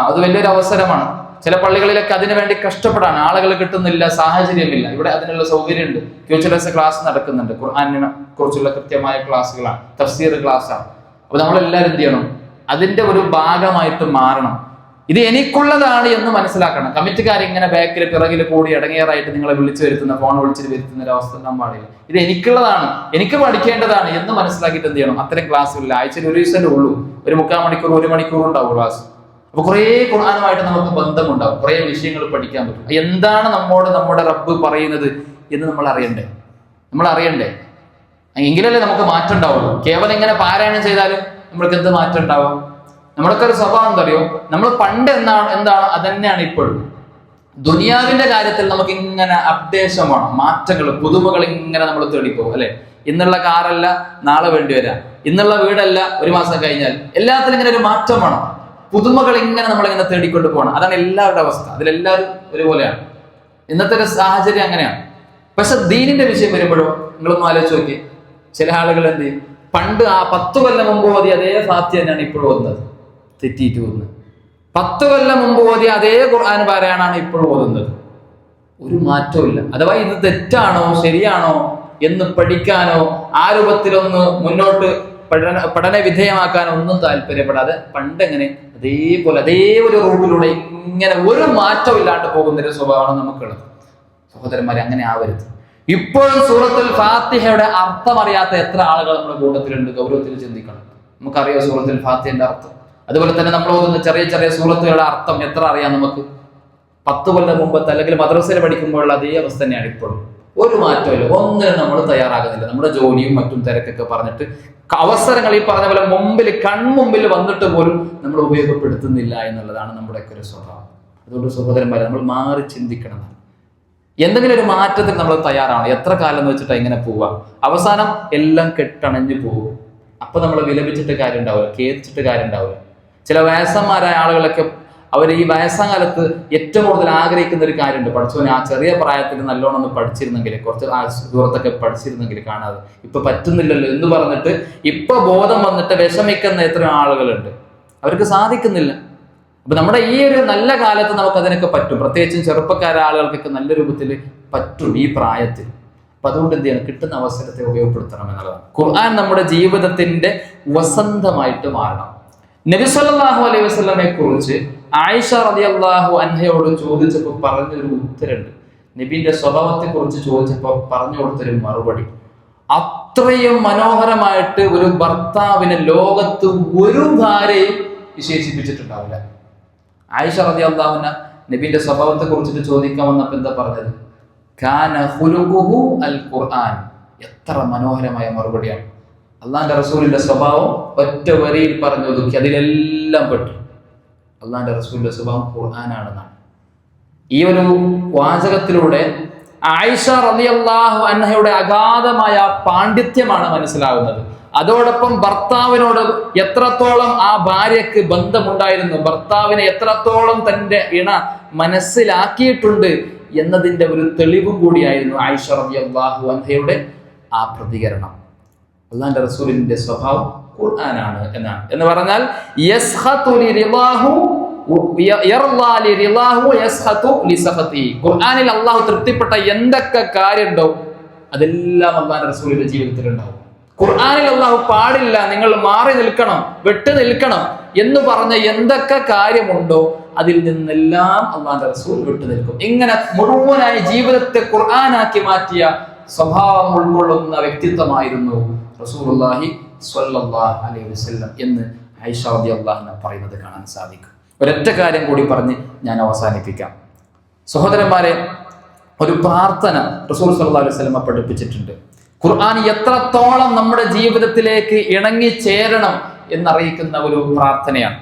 അത് വലിയൊരു അവസരമാണ്. ചില പള്ളികളിലൊക്കെ അതിനു വേണ്ടി കഷ്ടപ്പെടാൻ ആളുകൾ കിട്ടുന്നില്ല, സാഹചര്യമില്ല. ഇവിടെ അതിനുള്ള സൗകര്യമുണ്ട്. QHLS ക്ലാസ് നടക്കുന്നുണ്ട്. ഖുർആനിനെ കുറിച്ചുള്ള കൃത്യമായ ക്ലാസ്സുകളാണ്, തഫ്സീർ ക്ലാസ്സാണ്. അപ്പൊ നമ്മളെല്ലാവരും എന്ത് ചെയ്യണം? അതിന്റെ ഒരു ഭാഗമായിട്ട് മാറണം. ഇത് എനിക്കുള്ളതാണ് എന്ന് മനസ്സിലാക്കണം. കമ്മിറ്റിക്കാർ ഇങ്ങനെ ബാക്കിൽ പിറകിൽ കൂടി ഇടങ്ങേറായിട്ട് നിങ്ങളെ വിളിച്ചു വരുത്തുന്ന, ഫോൺ വിളിച്ചിട്ട് വരുത്തുന്ന ഒരു അവസ്ഥ ഉണ്ടാകാൻ പാടില്ല. ഇത് എനിക്കുള്ളതാണ്, എനിക്ക് പഠിക്കേണ്ടതാണ് എന്ന് മനസ്സിലാക്കിയിട്ട് എന്ത് ചെയ്യണം? അത്തരം ക്ലാസ്സുകളിൽ ആഴ്ചയിൽ ഒരു ദിവസമേ ഉള്ളൂ, ഒരു 3/4 മണിക്കൂർ 1 മണിക്കൂർ ഉണ്ടാവും ക്ലാസ്. അപ്പൊ കുറേ ഖുർആനുമായിട്ട് നമുക്ക് ബന്ധമുണ്ടാവും, കുറേ വിഷയങ്ങൾ പഠിക്കാൻ പറ്റും. എന്താണ് നമ്മുടെ റബ്ബ് പറയുന്നത് എന്ന് നമ്മൾ അറിയണ്ടേ? എങ്കിലല്ലേ നമുക്ക് മാറ്റം ഉണ്ടാവുള്ളൂ. കേവലം ഇങ്ങനെ പാരായണം ചെയ്താലും നമ്മൾക്ക് എന്ത് മാറ്റം ഉണ്ടാവാം? നമ്മളൊക്കെ ഒരു സ്വഭാവം എന്താ അറിയോ? നമ്മൾ പണ്ട് എന്താണോ അതന്നെയാണ് ഇപ്പോഴും. ദുനിയാവിന്റെ കാര്യത്തിൽ നമുക്ക് ഇങ്ങനെ അപ്ഡേഷൻ വേണം, മാറ്റങ്ങൾ, പുതുമകൾ ഇങ്ങനെ നമ്മൾ തേടിപ്പോകും അല്ലെ? ഇന്നുള്ള കാറല്ല നാളെ വേണ്ടി വരാം, ഇന്നുള്ള വീടല്ല 1 മാസം കഴിഞ്ഞാൽ. എല്ലാത്തിലും ഇങ്ങനെ ഒരു മാറ്റം വേണം, പുതുമകൾ ഇങ്ങനെ നമ്മളിങ്ങനെ തേടിക്കൊണ്ട് പോകണം. അതാണ് എല്ലാവരുടെ അവസ്ഥ. അതിലെല്ലാവരും ഒരുപോലെയാണ്. ഇന്നത്തെ ഒരു സാഹചര്യം അങ്ങനെയാണ്. പക്ഷെ ദീനിന്റെ വിഷയം വരുമ്പോഴോ നിങ്ങളൊന്നും ആലോചിച്ച് നോക്കി. ചില ആളുകൾ എന്ത് ചെയ്യും? പണ്ട് 10 കൊല്ലം മുമ്പ് ഓതി അതേ ഫാത്തിഹ തന്നെയാണ് ഇപ്പോഴും ഓതുന്നത്. തെറ്റിയിട്ട് ഓതുന്നത്. 10 കൊല്ലം മുമ്പ് ഓതി അതേ ഖുർആൻ പാരായണമാണ് ഇപ്പോഴും ഓതുന്നത്. ഒരു മാറ്റവും ഇല്ല. അഥവാ ഇത് തെറ്റാണോ ശരിയാണോ എന്ന് പഠിക്കാനോ ആ രൂപത്തിലൊന്ന് മുന്നോട്ട് പഠന വിധേയമാക്കാനോ ഒന്നും താല്പര്യപ്പെടാതെ പണ്ടെങ്ങനെ അതേപോലെ അതേ ഒരു റൂട്ടിലൂടെ ഇങ്ങനെ ഒരു മാറ്റവും ഇല്ലാണ്ട് പോകുന്ന ഒരു സ്വഭാവമാണ് നമുക്കുള്ളത്. സഹോദരന്മാരെ, അങ്ങനെ ആവരുത്. ഇപ്പോഴും സൂറത്തുൽ ഫാത്തിഹയുടെ അർത്ഥം അറിയാത്ത എത്ര ആളുകൾ നമ്മുടെ കൂട്ടത്തിലുണ്ട്? ഗൗരവത്തിൽ ചിന്തിക്കണം. നമുക്കറിയാം സൂറത്തുൽ ഫാത്തിഹയുടെ അർത്ഥം. അതുപോലെ തന്നെ നമ്മൾ ഓതുന്ന ചെറിയ ചെറിയ സൂറത്തുകളുടെ അർത്ഥം എത്ര അറിയാം നമുക്ക്? 10 കൊല്ലം മുമ്പത്തെ അല്ലെങ്കിൽ മദ്രസയിൽ പഠിക്കുമ്പോഴുള്ള അതേ അവസ്ഥ തന്നെയാണ് ഇപ്പോഴും. ഒരു മാറ്റമില്ല. ഒന്നിനും നമ്മൾ തയ്യാറാകുന്നില്ല. നമ്മുടെ ജോലിയും മറ്റും തിരക്കൊക്കെ പറഞ്ഞിട്ട് അവസരങ്ങൾ ഈ പറഞ്ഞ പോലെ കൺമുമ്പിൽ വന്നിട്ട് പോലും നമ്മൾ ഉപയോഗപ്പെടുത്തുന്നില്ല എന്നുള്ളതാണ് നമ്മുടെയൊക്കെ ഒരു സ്വഭാവം. അതുകൊണ്ട് സഹോദരന്മാരെ, നമ്മൾ മാറി ചിന്തിക്കണം. എന്തെങ്കിലും ഒരു മാറ്റത്തിൽ നമ്മൾ തയ്യാറാണ്. എത്ര കാലം എന്ന് വെച്ചിട്ട് ഇങ്ങനെ പോവാം? അവസാനം എല്ലാം കെട്ടണഞ്ഞു പോകും. അപ്പൊ നമ്മൾ വിലപിച്ചിട്ട് കാര്യം ഉണ്ടാവില്ല, ഖേദിച്ചിട്ട് കാര്യം ഉണ്ടാവില്ല. ചില വയസ്സന്മാരായ ആളുകളൊക്കെ അവർ ഈ വയസ്സാകാലത്ത് ഏറ്റവും കൂടുതൽ ആഗ്രഹിക്കുന്ന ഒരു കാര്യമുണ്ട്. പഠിച്ചവനെ ആ ചെറിയ പ്രായത്തിൽ നല്ലോണം ഒന്ന് പഠിച്ചിരുന്നെങ്കിൽ, കുറച്ച് ദൂരത്തൊക്കെ പഠിച്ചിരുന്നെങ്കിൽ, കാണാതെ ഇപ്പൊ പറ്റുന്നില്ലല്ലോ എന്ന് പറഞ്ഞിട്ട് ഇപ്പൊ ബോധം വന്നിട്ട് വിഷമിക്കുന്ന എത്ര ആളുകളുണ്ട്. അവർക്ക് സാധിക്കുന്നില്ല. അപ്പൊ നമ്മുടെ ഈ ഒരു നല്ല കാലത്ത് നമുക്ക് അതിനൊക്കെ പറ്റും. പ്രത്യേകിച്ചും ചെറുപ്പക്കാരായ ആളുകൾക്കൊക്കെ നല്ല രൂപത്തിൽ പറ്റും ഈ പ്രായത്തിൽ. അപ്പൊ അതുകൊണ്ട് എന്ത് ചെയ്യണം? കിട്ടുന്ന അവസരത്തെ ഉപയോഗപ്പെടുത്തണം എന്നുള്ളതാണ്. ഖുർആൻ നമ്മുടെ ജീവിതത്തിന്റെ വസന്തമായിട്ട് മാറണം. നബി സല്ലല്ലാഹു അലൈഹി വസല്ലമയെ കുറിച്ച് ആയിഷ റളിയല്ലാഹു അൻഹയോട് ചോദിച്ചപ്പോൾ പറഞ്ഞൊരു ഉത്തരമുണ്ട്. നബിന്റെ സ്വഭാവത്തെ കുറിച്ച് ചോദിച്ചപ്പോൾ പറഞ്ഞു കൊടുത്തൊരു മറുപടി അത്രയും മനോഹരമായിട്ട് ഒരു ഭർത്താവിനെ ലോകത്ത് ഒരു ഭാര്യയും വിശേഷിപ്പിച്ചിട്ടുണ്ടാവില്ല. ആയിഷ റളിയല്ലാഹു അൻഹ നബിന്റെ സ്വഭാവത്തെ കുറിച്ചിട്ട് ചോദിക്കാൻ വന്നപ്പോൾ എന്താ പറഞ്ഞത്? കാന ഖുലുഖുഹു അൽ ഖുർആൻ. എത്ര മനോഹരമായ മറുപടിയാണ്! അള്ളാന്റെ റസൂലിന്റെ സ്വഭാവം ഒറ്റ വരിയിൽ പറഞ്ഞു ഒതുക്കി. അതിലെല്ലാം പെട്ടു. അള്ളാന്റെ റസൂലിന്റെ സ്വഭാവം ഖുർആനാണെന്നാണ്. ഈ ഒരു വാചകത്തിലൂടെ ആയിഷ റളിയല്ലാഹു അൻഹയുടെ അഗാധമായ പാണ്ഡിത്യമാണ് മനസ്സിലാകുന്നത്. അതോടൊപ്പം ഭർത്താവിനോട് എത്രത്തോളം ആ ഭാര്യക്ക് ബന്ധമുണ്ടായിരുന്നു, ഭർത്താവിനെ എത്രത്തോളം തന്റെ ഇണ മനസ്സിലാക്കിയിട്ടുണ്ട് എന്നതിന്റെ ഒരു തെളിവും കൂടിയായിരുന്നു ആയിഷ റളിയല്ലാഹു അൻഹയുടെ ആ പ്രതികരണം. അള്ളാന്റെ റസൂലിന്റെ സ്വഭാവം ഖുർആനാണ് എന്നാണ്. എന്ന് പറഞ്ഞാൽ ഖുർആനിൽ അള്ളാഹു തൃപ്തിപ്പെട്ട എന്തൊക്കെ കാര്യമുണ്ടോ അതെല്ലാം അള്ളാന്റെ റസൂലിന്റെ ജീവിതത്തിൽ ഉണ്ടാവും. ഖുർആനിൽ അള്ളാഹു പാടില്ല, നിങ്ങൾ മാറി നിൽക്കണം, വിട്ടു നിൽക്കണം എന്ന് പറഞ്ഞ എന്തൊക്കെ കാര്യമുണ്ടോ അതിൽ നിന്നെല്ലാം അള്ളാന്റെ റസൂൽ വിട്ടു നിൽക്കും. ഇങ്ങനെ മുഴുവനായി ജീവിതത്തെ ഖുർആനാക്കി മാറ്റിയ സ്വഭാവം ഉൾക്കൊള്ളുന്ന വ്യക്തിത്വമായിരുന്നു റസൂലുള്ളാഹി സ്വല്ലല്ലാഹു അലൈഹി വസല്ലം എന്ന് ആയിഷ റളിയല്ലാഹു അൻഹ പറയുന്നത് കാണാൻ സാധിക്കും. ഒരൊറ്റ കാര്യം കൂടി പറഞ്ഞ് ഞാൻ അവസാനിപ്പിക്കാം. സഹോദരന്മാരെ, ഒരു പ്രാർത്ഥന റസൂൽ സ്വല്ലല്ലാഹു അലൈഹി വസല്ലം പഠിപ്പിച്ചിട്ടുണ്ട്. ഖുർആൻ എത്രത്തോളം നമ്മുടെ ജീവിതത്തിലേക്ക് ഇണങ്ങി ചേരണം എന്നറിയിക്കുന്ന ഒരു പ്രാർത്ഥനയാണ്.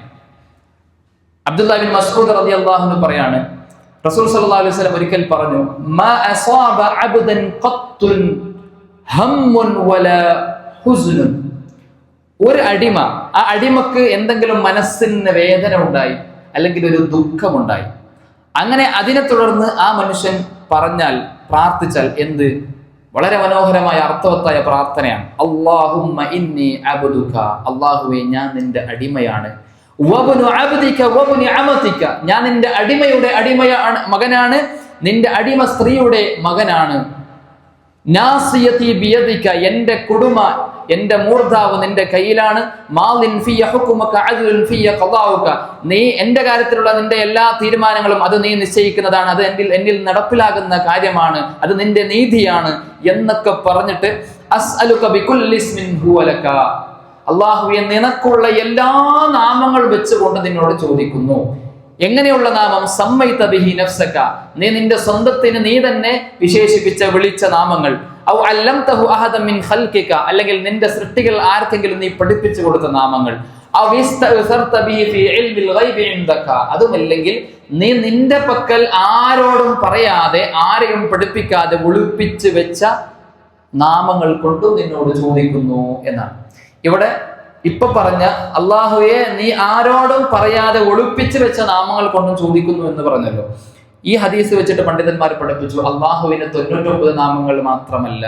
അബ്ദുല്ലാഹ് ബിൻ മസ്ഊദ് റളിയല്ലാഹു അൻഹു പറയാണ്, റസൂൽ സല്ലല്ലാഹു അലൈഹി വസല്ലം ഒരിക്കൽ പറഞ്ഞു, മാ അസാബ അബ്ദൻ ഖത്തുൻ ഹമ്മുൻ വലാ ഹുസ്നുൻ ഒരു അടിമ, ആ അടിമക്ക് എന്തെങ്കിലും മനസ്സിന് വേദന ഉണ്ടായി, അല്ലെങ്കിൽ ഒരു ദുഃഖമുണ്ടായി, അങ്ങനെ അതിനെ തുടർന്ന് ആ മനുഷ്യൻ പറഞ്ഞാൽ, പ്രാർത്ഥിച്ചാൽ എന്ത് വളരെ മനോഹരമായ അർത്ഥവത്തായ പ്രാർത്ഥനയാണ്. അല്ലാഹുമ്മ ഇന്നി അബ്ദുക, അല്ലാഹുവേ ഞാൻ നിന്റെ അടിമയാണ്, വബ്നു അബ്ദിക വബ്നു അമതിക, ഞാൻ നിന്റെ അടിമയുടെ മകനാണ്, നിന്റെ അടിമ സ്ത്രീയുടെ മകനാണ്. നാസിയതി ബിയദിക, എന്റെ കുടുമ, എന്റെ മൂർധാവ് നിന്റെ കയ്യിലാണ്. മാലിൻ ഫിയ ഹുക്മുക അദ്ലുൻ ഫിയ ഖദാഉക, നീ എന്റെ കാര്യത്തിലുള്ള നിന്റെ എല്ലാ തീരുമാനങ്ങളും അത് നീ നിശ്ചയിക്കുന്നതാണ്, അത് എന്നിൽ നടപ്പിലാകുന്ന കാര്യമാണ്, അത് നിന്റെ നീതിയാണ് എന്നൊക്കെ പറഞ്ഞിട്ട് അസ്അലുക ബികുല്ലി ഇസ്മിൻ ഹുവ ലക, അല്ലാഹുവേ നിനക്കുള്ള എല്ലാ നാമങ്ങൾ വെച്ചുകൊണ്ട് നിന്നോട് ചോദിക്കുന്നു. എങ്ങനെയുള്ള നാമം? സമ്മൈത ബിഹി നഫ്സക, നീ നിന്റെ സ്വന്തത്തിന് നീ തന്നെ വിശേഷിപ്പിച്ച വിളിച്ച നാമങ്ങൾ. ഔ അല്ലംതഹു അഹദൻ മിൻ ഖൽഖിക, അല്ലെങ്കിൽ നിന്റെ സൃഷ്ടികൾ ആർക്കെങ്കിലും നീ പഠിപ്പിച്ചു കൊടുത്ത നാമങ്ങൾ. ഔ ഇസ്തഅ്സർത ബിഹി ഫീ ഇൽമിൽ ഗൈബി ഇൻദക, അതുമല്ലെങ്കിൽ നീ നിന്റെ പക്കൽ ആരോടും പറയാതെ ആരെയും പഠിപ്പിക്കാതെ ഒളിപ്പിച്ചു വെച്ച നാമങ്ങൾ കൊണ്ടും നിന്നോട് ചോദിക്കുന്നു എന്നാണ്. ഇവിടെ ഇപ്പൊ പറഞ്ഞ അല്ലാഹുവേ നീ ആരോടും പറയാതെ ഒളിപ്പിച്ചു വെച്ച നാമങ്ങൾ കൊണ്ടും ചോദിക്കുന്നു എന്ന് പറഞ്ഞല്ലോ. ഈ ഹദീസ് വെച്ചിട്ട് പണ്ഡിതന്മാർ പഠിപ്പിച്ചു, അല്ലാഹുവിന് 99 നാമങ്ങൾ മാത്രമല്ല,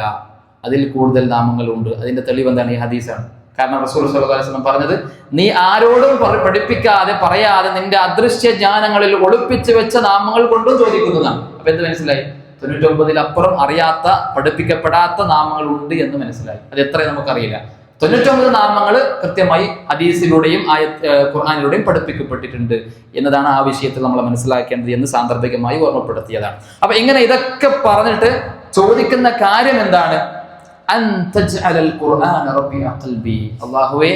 അതിൽ കൂടുതൽ നാമങ്ങളുണ്ട്. അതിന്റെ തെളിവ് എന്താണ്? ഈ ഹദീസാണ്. കാരണം റസൂൽ സ്വല്ലല്ലാഹു അലൈഹി വസല്ലം പറഞ്ഞത്, നീ ആരോടും പഠിപ്പിക്കാതെ പറയാതെ നിന്റെ അദൃശ്യ ജ്ഞാനങ്ങളിൽ ഒളിപ്പിച്ചു വെച്ച നാമങ്ങൾ കൊണ്ടും ചോദിക്കുന്നതാണ്. അപ്പൊ എന്ത് മനസ്സിലായി? 99 അപ്പുറം അറിയാത്ത, പഠിപ്പിക്കപ്പെടാത്ത നാമങ്ങൾ ഉണ്ട് എന്ന് മനസ്സിലായി. അത് എത്ര നമുക്കറിയില്ല. 99 നാമങ്ങൾ കൃത്യമായി ഹദീസിലൂടെയും ഖുർആനിലൂടെയും പഠിപ്പിക്കപ്പെട്ടിട്ടുണ്ട് എന്നതാണ് ആ വിഷയത്തിൽ നമ്മൾ മനസ്സിലാക്കേണ്ടത് എന്ന് സാന്ദർഭികമായി ഓർമ്മപ്പെടുത്തിയതാണ്. അപ്പൊ ഇങ്ങനെ ഇതൊക്കെ പറഞ്ഞിട്ട് ചോദിക്കുന്ന കാര്യം എന്താണ്? അല്ലാഹുവേ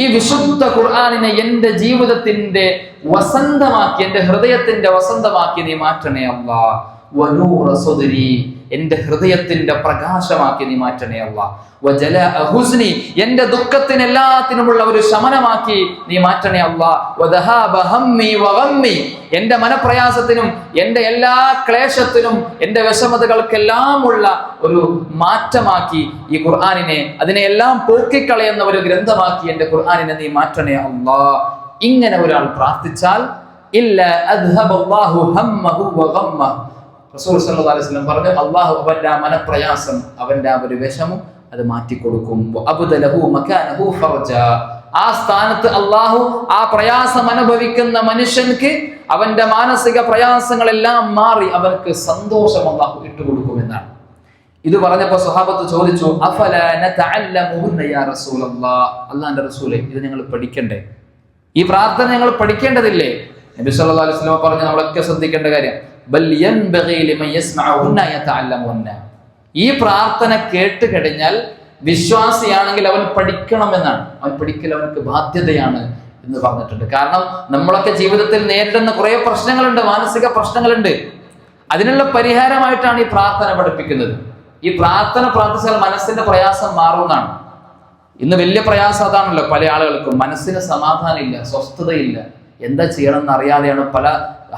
ഈ വിശുദ്ധ ഖുർആനിനെ എന്റെ ജീവിതത്തിന്റെ വസന്തമാക്കി, എന്റെ ഹൃദയത്തിന്റെ വസന്തമാക്കി നീ മാറ്റണേ അല്ലാഹ്. വനൂറ സദരി, എന്റെ ഹൃദയത്തിന്റെ പ്രകാശമാക്കി നീ മാറ്റണേ അല്ലാഹ്. വജലാഅ ഹുസ്നി, എന്റെ ദുഃഖത്തിന് എല്ലാത്തിനുമുള്ള ഒരു ശമനമാക്കി നീ മാറ്റണേ അല്ലാഹ്. വദഹാബ ഹമ്മി വഗമ്മി, എന്റെ മനപ്രയാസത്തിനും എന്റെ എല്ലാ ക്ലേശത്തിനും എന്റെ വിഷമതകൾക്കെല്ലാം ഉള്ള ഒരു മാറ്റമാക്കി ഈ ഖുർആനിനെ, അതിനെ എല്ലാം പോക്കിക്കളയുന്ന ഒരു ഗ്രന്ഥമാക്കി എന്റെ ഖുർആനിനെ നീ മാറ്റണേ അല്ലാഹ്. ഇങ്ങനെ ഒരാൾ പ്രാർത്ഥിച്ചാൽ ഇല്ല അദ്ഹബല്ലാഹു ഹമ്മഹു വഗമ്മഹു, റസൂൽ സല്ലല്ലാഹു അലൈഹി വസല്ലം പറഞ്ഞു, അല്ലാഹു അവന്റെ ആ മനപ്രയാസം, അവന്റെ ആ ഒരു വിഷമം അത് മാറ്റിക്കൊടുക്കും. അബ്ദലഹു മകാനഹു ഫർജ, ആ സ്ഥാനത്ത് അല്ലാഹു ആ പ്രയാസം അനുഭവിക്കുന്ന മനുഷ്യൻക്ക് അവന്റെ മാനസിക പ്രയാസങ്ങളെല്ലാം മാറി അവർക്ക് സന്തോഷം അല്ലാഹു ഇട്ടുകൊടുക്കുമെന്നാണ്. ഇത് പറഞ്ഞപ്പോൾ സ്വഹാബത്ത് ചോദിച്ചു, അഫലാ നതഅല്ലമുഹുന്ന യാ റസൂലല്ലാഹ്, അല്ലാഹുവിന്റെ റസൂലേ ഇത് ഞങ്ങൾ പഠിക്കണ്ടേ? ഈ പ്രാർത്ഥന ഞങ്ങൾ പഠിക്കേണ്ടതില്ലേ? നബി സല്ലല്ലാഹു അലൈഹി വസല്ലം പറഞ്ഞു, നമ്മളൊക്കെ ശ്രദ്ധിക്കേണ്ട കാര്യം, ബൽ യൻബഗി ലിമൻ യസ്മഉഹുന്ന യതഅല്ലമുഹുന്ന, ഈ പ്രാർത്ഥന കേട്ട് കഴിഞ്ഞാൽ വിശ്വാസിയാണെങ്കിൽ അവൻ പഠിക്കണമെന്നാണ്. അവൻ പഠിക്കൽ അവനക്ക് ബാധ്യതയാണ് എന്ന് പറഞ്ഞിട്ടുണ്ട്. കാരണം നമ്മളൊക്കെ ജീവിതത്തിൽ നേരിടുന്ന കുറെ പ്രശ്നങ്ങളുണ്ട്, മാനസിക പ്രശ്നങ്ങളുണ്ട്. അതിനുള്ള പരിഹാരമായിട്ടാണ് ഈ പ്രാർത്ഥന പഠിപ്പിക്കുന്നത്. ഈ പ്രാർത്ഥന പ്രാർത്ഥിച്ചാൽ മനസ്സിന്റെ പ്രയാസം മാറുന്നതാണ്. ഇന്ന് വലിയ പ്രയാസം അതാണല്ലോ പല ആളുകൾക്കും. മനസ്സിന് സമാധാനം ഇല്ല, സ്വസ്ഥതയില്ല, എന്താ ചെയ്യണം എന്നറിയാതെയാണ് പല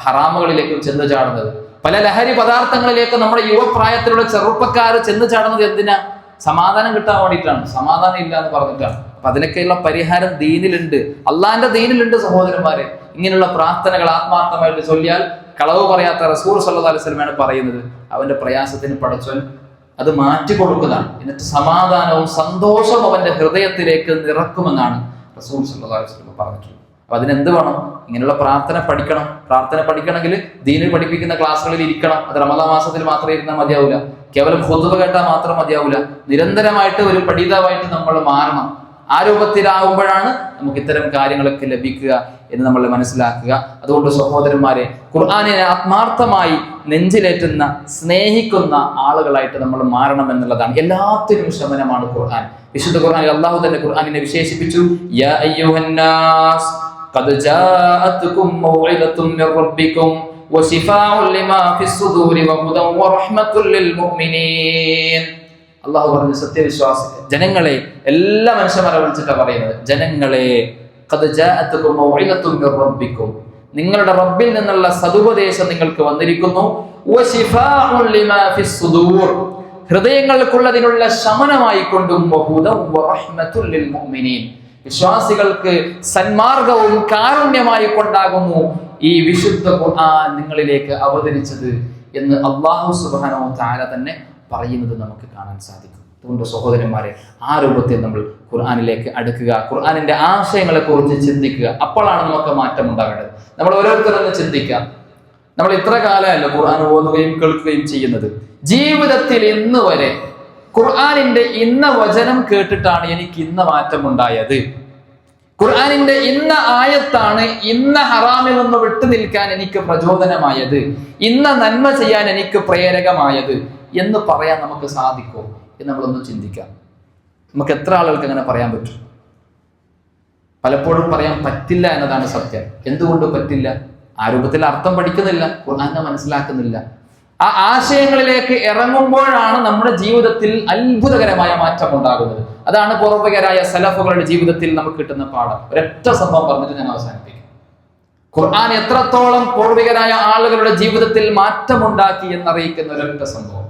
ഹറാമുകളിലേക്കും ചെന്ന് ചാടുന്നത്. പല ലഹരി പദാർത്ഥങ്ങളിലേക്ക് നമ്മുടെ യുവപ്രായത്തിലുള്ള ചെറുപ്പക്കാർ ചെന്ന് ചാടുന്നത് എന്തിനാ? സമാധാനം കിട്ടാൻ വേണ്ടിയിട്ടാണ്. സമാധാനം ഇല്ല എന്ന് പറഞ്ഞിട്ടാണ്. അപ്പൊ അതിനൊക്കെയുള്ള പരിഹാരം ദീനിലുണ്ട്, അള്ളാന്റെ ദീനിലുണ്ട് സഹോദരന്മാരെ. ഇങ്ങനെയുള്ള പ്രാർത്ഥനകൾ ആത്മാർത്ഥമായിട്ട് ചൊല്ലിയാൽ, കളവ് പറയാത്ത റസൂൽ സല്ലല്ലാഹു അലൈഹി വസല്ലമയാണ് പറയുന്നത്, അവന്റെ പ്രയാസത്തിന് പടച്ചവൻ അത് മാറ്റി കൊടുക്കുന്നതാണ്. എന്നിട്ട് സമാധാനവും സന്തോഷവും അവന്റെ ഹൃദയത്തിലേക്ക് നിറക്കുമെന്നാണ് റസൂൽ സല്ലല്ലാഹു അലൈഹി വസല്ലം പറഞ്ഞിട്ടുള്ളത്. അപ്പൊ അതിനെന്ത് വേണം? ഇങ്ങനെയുള്ള പ്രാർത്ഥന പഠിക്കണം. പ്രാർത്ഥന പഠിക്കണമെങ്കിൽ ദീനിൽ പഠിപ്പിക്കുന്ന ക്ലാസ്സുകളിൽ ഇരിക്കണം. അത് റമദാൻ മാസത്തിൽ മാത്രം ഇരുന്നാൽ മതിയാവില്ല. കേവലം ഖുതുബ കേട്ടാൽ മാത്രം മതിയാവില്ല. നിരന്തരമായിട്ട് ഒരു പഠിതാവായിട്ട് നമ്മൾ മാറണം. ആ രൂപത്തിലാവുമ്പോഴാണ് നമുക്ക് ഇത്തരം കാര്യങ്ങളൊക്കെ ലഭിക്കുക എന്ന് നമ്മൾ മനസ്സിലാക്കുക. അതുകൊണ്ട് സഹോദരന്മാരെ, ഖുർആനിനെ ആത്മാർത്ഥമായി നെഞ്ചിലേറ്റുന്ന, സ്നേഹിക്കുന്ന ആളുകളായിട്ട് നമ്മൾ മാറണം എന്നുള്ളതാണ്. എല്ലാത്തിനും ശമനമാണ് ഖുർആൻ. വിശുദ്ധ ഖുർആനിൽ അല്ലാഹു തന്നെ ഖുർആനിനെ വിശേഷിപ്പിച്ചു, യാ അയ്യുഹന്നാസ് ഖദ് ജാഅത്കും മൗഇദത്തും മിർ റബ്ബികും വശിഫാഉൻ ലിമാ ഫിസ്സുദൂരി വഹുദൻ വറഹ്മത്തുൽ ലിൽ മുഅ്മിനീൻ. അല്ലാഹു പറഞ്ഞു, സത്യവിശ്വാസി ജനങ്ങളെ, എല്ലാ മനുഷ്യന്മാരെ വിളിച്ചിട്ടാണ് പറയുന്നത്, ജനങ്ങളെ, ഖദ് ജാഅത്കും മൗഇദത്തും മിർ റബ്ബികും, നിങ്ങളുടെ റബ്ബിൽ നിന്നുള്ള സദുപദേശം നിങ്ങൾക്ക് വന്നിരിക്കുന്നു. വശിഫാഉൻ ലിമാ ഫിസ്സുദൂർ, ഹൃദയങ്ങൾക്കുള്ളതിനുള്ള ശമനമായി കൊണ്ടും വഹുദൻ വറഹ്മത്തുൽ ലിൽ മുഅ്മിനീൻ, വിശ്വാസികൾക്ക് സന്മാർഗവും കാരുണ്യമായി കൊണ്ടാകുന്നു ഈ വിശുദ്ധ ഖുർആൻ നിങ്ങളിലേക്ക് അവതരിച്ചത് എന്ന് അല്ലാഹു സുബ്ഹാനഹു വ തആല തന്നെ പറയുന്നത് നമുക്ക് കാണാൻ സാധിക്കും. അതുകൊണ്ട് സഹോദരന്മാരെ, ആ രൂപത്തിൽ നമ്മൾ ഖുർആനിലേക്ക് അടുക്കുക, ഖുർആനിന്റെ ആശയങ്ങളെ കുറിച്ച് ചിന്തിക്കുക. അപ്പോഴാണ് നമുക്ക് മാറ്റം ഉണ്ടാകേണ്ടത്. നമ്മൾ ഓരോരുത്തരൊന്ന് ചിന്തിക്കാം. നമ്മൾ ഇത്ര കാലമല്ല ഖുർആൻ ഓതുകയും കേൾക്കുകയും ചെയ്യുന്നത്. ജീവിതത്തിൽ ഇന്ന് വരെ ഖുർആനിന്റെ ഇന്ന വചനം കേട്ടിട്ടാണ് എനിക്ക് ഇന്ന മാറ്റം ഉണ്ടായത്, ഖുർആനിന്റെ ഇന്ന ആയത്താണ് ഇന്ന ഹറാമിൽ നിന്ന് വിട്ടു നിൽക്കാൻ എനിക്ക് പ്രചോദനമായത്, ഇന്ന നന്മ ചെയ്യാൻ എനിക്ക് പ്രേരകമായത് എന്ന് പറയാൻ നമുക്ക് സാധിക്കുമോ എന്ന് നമ്മളൊന്ന് ചിന്തിക്കാം. നമുക്ക് എത്ര ആളുകൾക്ക് അങ്ങനെ പറയാൻ പറ്റും? പലപ്പോഴും പറയാൻ പറ്റില്ല എന്നതാണ് സത്യം. എന്തുകൊണ്ട് പറ്റില്ല? ആ രൂപത്തിൽ അർത്ഥം പഠിക്കുന്നില്ല, ഖുർആനെ മനസ്സിലാക്കുന്നില്ല. ആ ആശയങ്ങളിലേക്ക് ഇറങ്ങുമ്പോഴാണ് നമ്മുടെ ജീവിതത്തിൽ അത്ഭുതകരമായ മാറ്റം ഉണ്ടാകുന്നത്. അതാണ് പൂർവികരായ സലഫുകളുടെ ജീവിതത്തിൽ നമുക്ക് കിട്ടുന്ന പാഠം. ഒരൊറ്റ സംഭവം പറഞ്ഞിട്ട് ഞാൻ അവസാനിപ്പിക്കും. ഖുർആൻ എത്രത്തോളം പൂർവികരായ ആളുകളുടെ ജീവിതത്തിൽ മാറ്റമുണ്ടാക്കി എന്നറിയിക്കുന്ന ഒരൊറ്റ സംഭവം.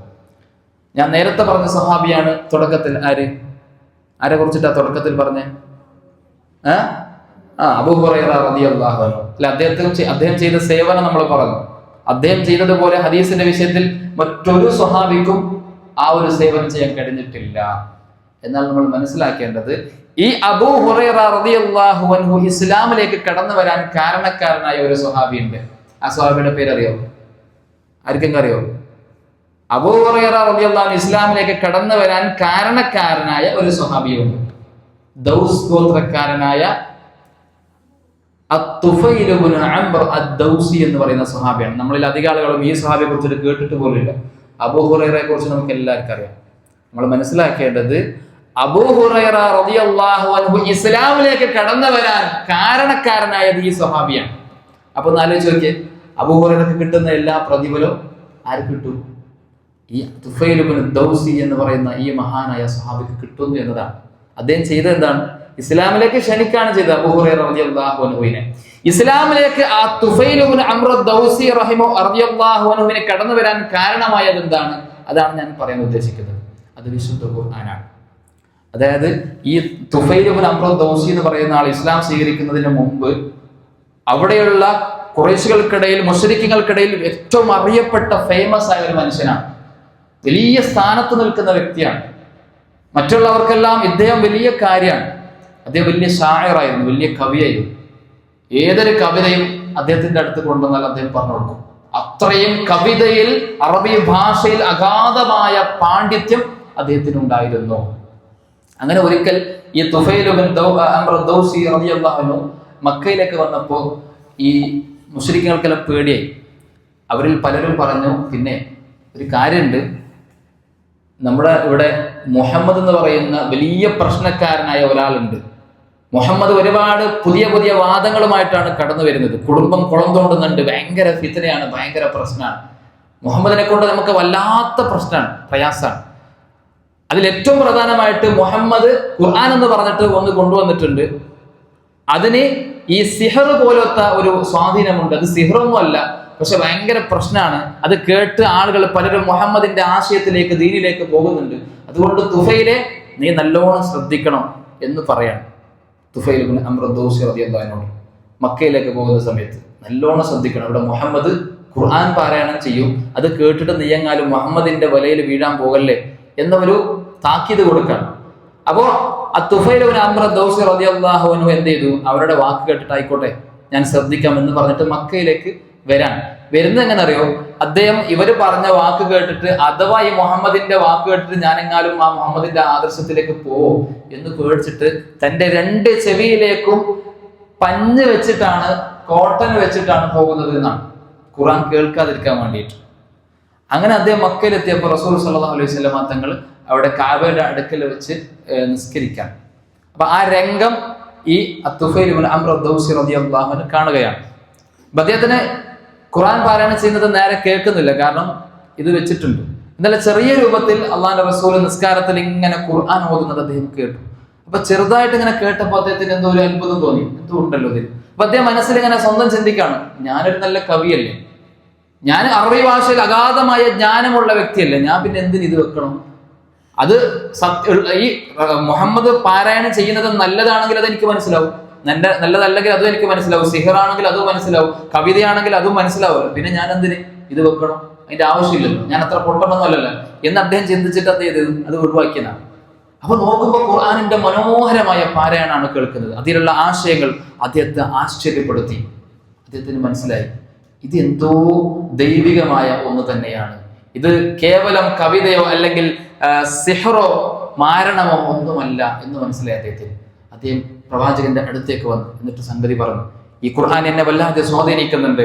ഞാൻ നേരത്തെ പറഞ്ഞ സഹാബിയാണ് തുടക്കത്തിൽ. ആരെ കുറിച്ചിട്ടാ തുടക്കത്തിൽ പറഞ്ഞേ? അബൂ ഹുറൈറ റളിയല്ലാഹു അൻഹു. അല്ലെ, അദ്ദേഹം ചെയ്ത സേവനം നമ്മൾ പറഞ്ഞു. അദ്ദേഹം ചെയ്തതുപോലെ ഹദീസിന്റെ വിഷയത്തിൽ മറ്റൊരു സ്വഹാബിക്കും ആ ഒരു സേവനം ചെയ്യാൻ കഴിഞ്ഞിട്ടില്ല. എന്നാൽ നമ്മൾ മനസ്സിലാക്കേണ്ടത്, ഈ അബൂ ഹുറൈറ റളിയല്ലാഹു അൻഹു ഇസ്ലാമിലേക്ക് കടന്നു വരാൻ കാരണക്കാരനായ ഒരു സ്വഹാബിയുണ്ട്. ആ സ്വഹാബിയുടെ പേര് അറിയോ? ആർക്കെങ്കിലും അറിയോ? അബൂ ഹുറൈറ റളിയല്ലാഹു അൻഹു ഇസ്ലാമിലേക്ക് കടന്നു വരാൻ കാരണക്കാരനായ ഒരു സ്വഹാബിയുണ്ട്. ദൗസ് ഗോത്രക്കാരനായ അത്തുഫൈൽ ഇബ്നു അംർ അദ്ദൗസി എന്ന് പറയുന്ന സ്വഹാബിയാണ്. നമ്മളിൽ അധിക ആളുകളും ഈ സ്വഹാബിയെ കുറിച്ചിട്ട് കേട്ടിട്ട് പോലുമില്ല. അബൂ ഹുറൈറയെ കുറിച്ച് നമുക്ക് എല്ലാവർക്കും അറിയാം. നമ്മൾ മനസ്സിലാക്കേണ്ടത്, അബൂ ഹുറൈറ റളിയല്ലാഹു അൻഹു ഇസ്ലാമിലേക്ക് കടന്നു വരാൻ കാരണക്കാരനായത് ഈ സ്വഹാബിയാണ്. അപ്പൊ ഒന്ന് ആലോചിച്ച് നോക്കിയേ, അബൂ ഹുറൈറക്ക് കിട്ടുന്ന എല്ലാ പ്രതിഫലവും ആർക്ക് കിട്ടും? ഈ തുഫൈൽ ഇബ്നു ദൗസി എന്ന് പറയുന്ന ഈ മഹാനായ സ്വഹാബിക്ക് കിട്ടുന്നു എന്നതാണ്. അദ്ദേഹം ചെയ്തത് എന്താണ്? ഇസ്ലാമിലേക്ക് ക്ഷണിക്കാണ് ചെയ്തത് അബൂ ഹുറൈറ റളിയല്ലാഹു അൻഹുവിനെ. ഇസ്ലാമിലേക്ക് ആ തുഫൈൽ ഇബ്നു അംർ ദൗസി റളിയല്ലാഹു അൻഹുവിനെ കടന്നു വരാൻ കാരണമായത് എന്താണ്? അതാണ് ഞാൻ പറയാൻ ഉദ്ദേശിക്കുന്നത്. അത് വിശുദ്ധ ഖുർആനാണ്. അതായത് ഈ തുഫൈൽ ഇബ്നു അംർ ദൗസി എന്ന് പറയുന്ന ആൾ ഇസ്ലാം സ്വീകരിക്കുന്നതിന് മുമ്പ് അവിടെയുള്ള ഖുറൈശികൾക്കിടയിൽ, മുശ്രിക്കുകൾക്കിടയിൽ ഏറ്റവും അറിയപ്പെട്ട ഫേമസ് ആയ ഒരു മനുഷ്യനാണ്. വലിയ സ്ഥാനത്ത് നിൽക്കുന്ന വ്യക്തിയാണ്. മറ്റുള്ളവർക്കെല്ലാം ഇദ്ദേഹം വലിയ കാര്യമാണ്. അദ്ദേഹം വലിയ ഷായറായിരുന്നു, വലിയ കവിയായിരുന്നു. ഏതൊരു കവിതയും അദ്ദേഹത്തിന്റെ അടുത്ത് കൊണ്ടുവന്നാൽ അദ്ദേഹം പറഞ്ഞു കൊടുക്കും. അത്രയും കവിതയിൽ, അറബി ഭാഷയിൽ അഗാധമായ പാണ്ഡിത്യം അദ്ദേഹത്തിന് ഉണ്ടായിരുന്നു. അങ്ങനെ ഒരിക്കൽ ഈ തുഫൈൽ ഇബ്നു അംർ ദൗസി റളിയല്ലാഹു അൻഹു മക്കയിലേക്ക് വന്നപ്പോൾ ഈ മുശ്രിക്കുകൾക്കെല്ലാം പേടിയായി. അവരിൽ പലരും പറഞ്ഞു, പിന്നെ ഒരു കാര്യമുണ്ട്, നമ്മുടെ ഇവിടെ മുഹമ്മദ് എന്ന് പറയുന്ന വലിയ പ്രശ്നക്കാരനായ ഒരാളുണ്ട്. മുഹമ്മദ് ഒരുപാട് പുതിയ പുതിയ വാദങ്ങളുമായിട്ടാണ് കടന്നു വരുന്നത്. കുടുംബം കുളം തോണ്ടുന്നുണ്ട്, ഭയങ്കര ഫിത്നയാണ്, ഭയങ്കര പ്രശ്നമാണ്. മുഹമ്മദിനെ കൊണ്ട് നമുക്ക് വല്ലാത്ത പ്രശ്നമാണ്, പ്രയാസമാണ്. അതിൽ ഏറ്റവും പ്രധാനമായിട്ട് മുഹമ്മദ് ഖുർആൻ എന്ന് പറഞ്ഞിട്ട് ഒന്ന് കൊണ്ടുവന്നിട്ടുണ്ട്. അതിന് ഈ സിഹർ പോലത്തെ ഒരു സ്വാധീനമുണ്ട്. അത് സിഹറൊന്നും അല്ല, പക്ഷെ ഭയങ്കര പ്രശ്നമാണ്. അത് കേട്ട് ആളുകൾ പലരും മുഹമ്മദിന്റെ ആശയത്തിലേക്ക്, ദീനിലേക്ക് പോകുന്നുണ്ട്. അതുകൊണ്ട് തുഫൈലെ നീ നല്ലോണം ശ്രദ്ധിക്കണം എന്ന് പറയാണ് തുഫൈൽ ഇബ്നു അംർ ദൗസി റളിയല്ലാഹു അൻഹു. മക്കയിലേക്ക് പോകുന്ന സമയത്ത് നല്ലോണം ശ്രദ്ധിക്കണം. ഇവിടെ മുഹമ്മദ് ഖുർആൻ പാരായണം ചെയ്യും, അത് കേട്ടിട്ട് നീയെങ്ങാലും മുഹമ്മദിന്റെ വലയിൽ വീഴാൻ പോകല്ലേ എന്നൊരു താക്കീത് കൊടുക്കണം. അപ്പോ ആ തുഫൈൽ ഇബ്നു അംർ ദൗസി റളിയല്ലാഹു അൻഹു എന്ത് ചെയ്തു? അവരുടെ വാക്ക് കേട്ടിട്ട് ആയിക്കോട്ടെ ഞാൻ ശ്രദ്ധിക്കാം എന്ന് പറഞ്ഞിട്ട് മക്കയിലേക്ക് വരുന്നത് എങ്ങനെ അറിയോ? അദ്ദേഹം ഇവര് പറഞ്ഞ വാക്ക് കേട്ടിട്ട്, അഥവാ ഈ മുഹമ്മദിന്റെ വാക്ക് കേട്ടിട്ട് ഞാനെങ്ങാലും ആ മുഹമ്മദിന്റെ ആദർശത്തിലേക്ക് പോവോ എന്ന് പേടിച്ചിട്ട് തന്റെ രണ്ട് ചെവിയിലേക്കും പഞ്ഞ് വെച്ചിട്ടാണ്, കോട്ടൺ വെച്ചിട്ടാണ് പോകുന്നത് എന്നാണ്, ഖുർആൻ കേൾക്കാതിരിക്കാൻ വേണ്ടിയിട്ട്. അങ്ങനെ അദ്ദേഹം മക്കയിലെത്തിയപ്പോൾ റസൂൽ സല്ലല്ലാഹു അലൈഹി വസല്ലം തങ്ങൾ അവിടെ കഅബയുടെ അടുക്കൽ വെച്ച് നിസ്കരിക്കാൻ. അപ്പൊ ആ രംഗം ഈ തുഫൈൽ ഇബ്നു അംർ ദൗസി റളിയല്ലാഹു അൻഹു കാണുകയാണ്. അദ്ദേഹത്തിന് ഖുർആൻ പാരായണം ചെയ്യുന്നത് നേരെ കേൾക്കുന്നില്ല, കാരണം ഇത് വെച്ചിട്ടുണ്ട്. എന്നാലും ചെറിയ രൂപത്തിൽ അള്ളാഹുവിന്റെ റസൂൽ നിസ്കാരത്തിൽ ഇങ്ങനെ ഖുർആൻ ഓതുന്നത് അദ്ദേഹം കേട്ടു. അപ്പൊ ചെറുതായിട്ട് ഇങ്ങനെ കേട്ടപ്പോൾ അദ്ദേഹത്തിന് എന്തോ ഒരു അത്ഭുതം തോന്നി, എന്തോ ഉണ്ടല്ലോ ഇതിൽ. അപ്പൊ അദ്ദേഹം മനസ്സിൽ ഇങ്ങനെ സ്വന്തം ചിന്തിക്കാണ്, ഞാനൊരു നല്ല കവിയല്ലേ, ഞാൻ അറബി ഭാഷയിൽ അഗാധമായ ജ്ഞാനമുള്ള വ്യക്തിയല്ലേ, ഞാൻ പിന്നെ എന്തിന് ഇത് വെക്കണം? അത് ഈ മുഹമ്മദ് പാരായണം ചെയ്യുന്നത് നല്ലതാണെങ്കിൽ അത് എനിക്ക് മനസ്സിലാവും, നല്ലതല്ലെങ്കിൽ അതും എനിക്ക് മനസ്സിലാവും, സിഹറാണെങ്കിൽ അതും മനസ്സിലാവും, കവിതയാണെങ്കിൽ അതും മനസ്സിലാവുമല്ലോ. പിന്നെ ഞാൻ എന്തിന് ഇത് വെക്കണം? അതിന്റെ ആവശ്യമില്ലല്ലോ, ഞാൻ അത്ര പൊട്ടണമൊന്നും അല്ലല്ലോ എന്ന് അദ്ദേഹം ചിന്തിച്ചിട്ട് എന്ത് ചെയ്തത്? അത് ഒഴിവാക്കിയതാണ്. അപ്പൊ നോക്കുമ്പോൾ ഖുർആനിന്റെ മനോഹരമായ പാരായണമാണ് കേൾക്കുന്നത്. അതിലുള്ള ആശയങ്ങൾ അദ്ദേഹത്തെ ആശ്ചര്യപ്പെടുത്തി. അദ്ദേഹത്തിന് മനസ്സിലായി ഇത് എന്തോ ദൈവികമായ ഒന്ന് തന്നെയാണ്, ഇത് കേവലം കവിതയോ അല്ലെങ്കിൽ സിഹറോ മാരണമോ ഒന്നുമല്ല എന്ന് മനസ്സിലായി അദ്ദേഹത്തിന്. അദ്ദേഹം പ്രവാചകന്റെ അടുത്തേക്ക് വന്നു, എന്നിട്ട് സംഗതി പറഞ്ഞു, ഈ ഖുർആൻ എന്നെ വല്ലാതെ സ്വാധീനിക്കുന്നുണ്ട്,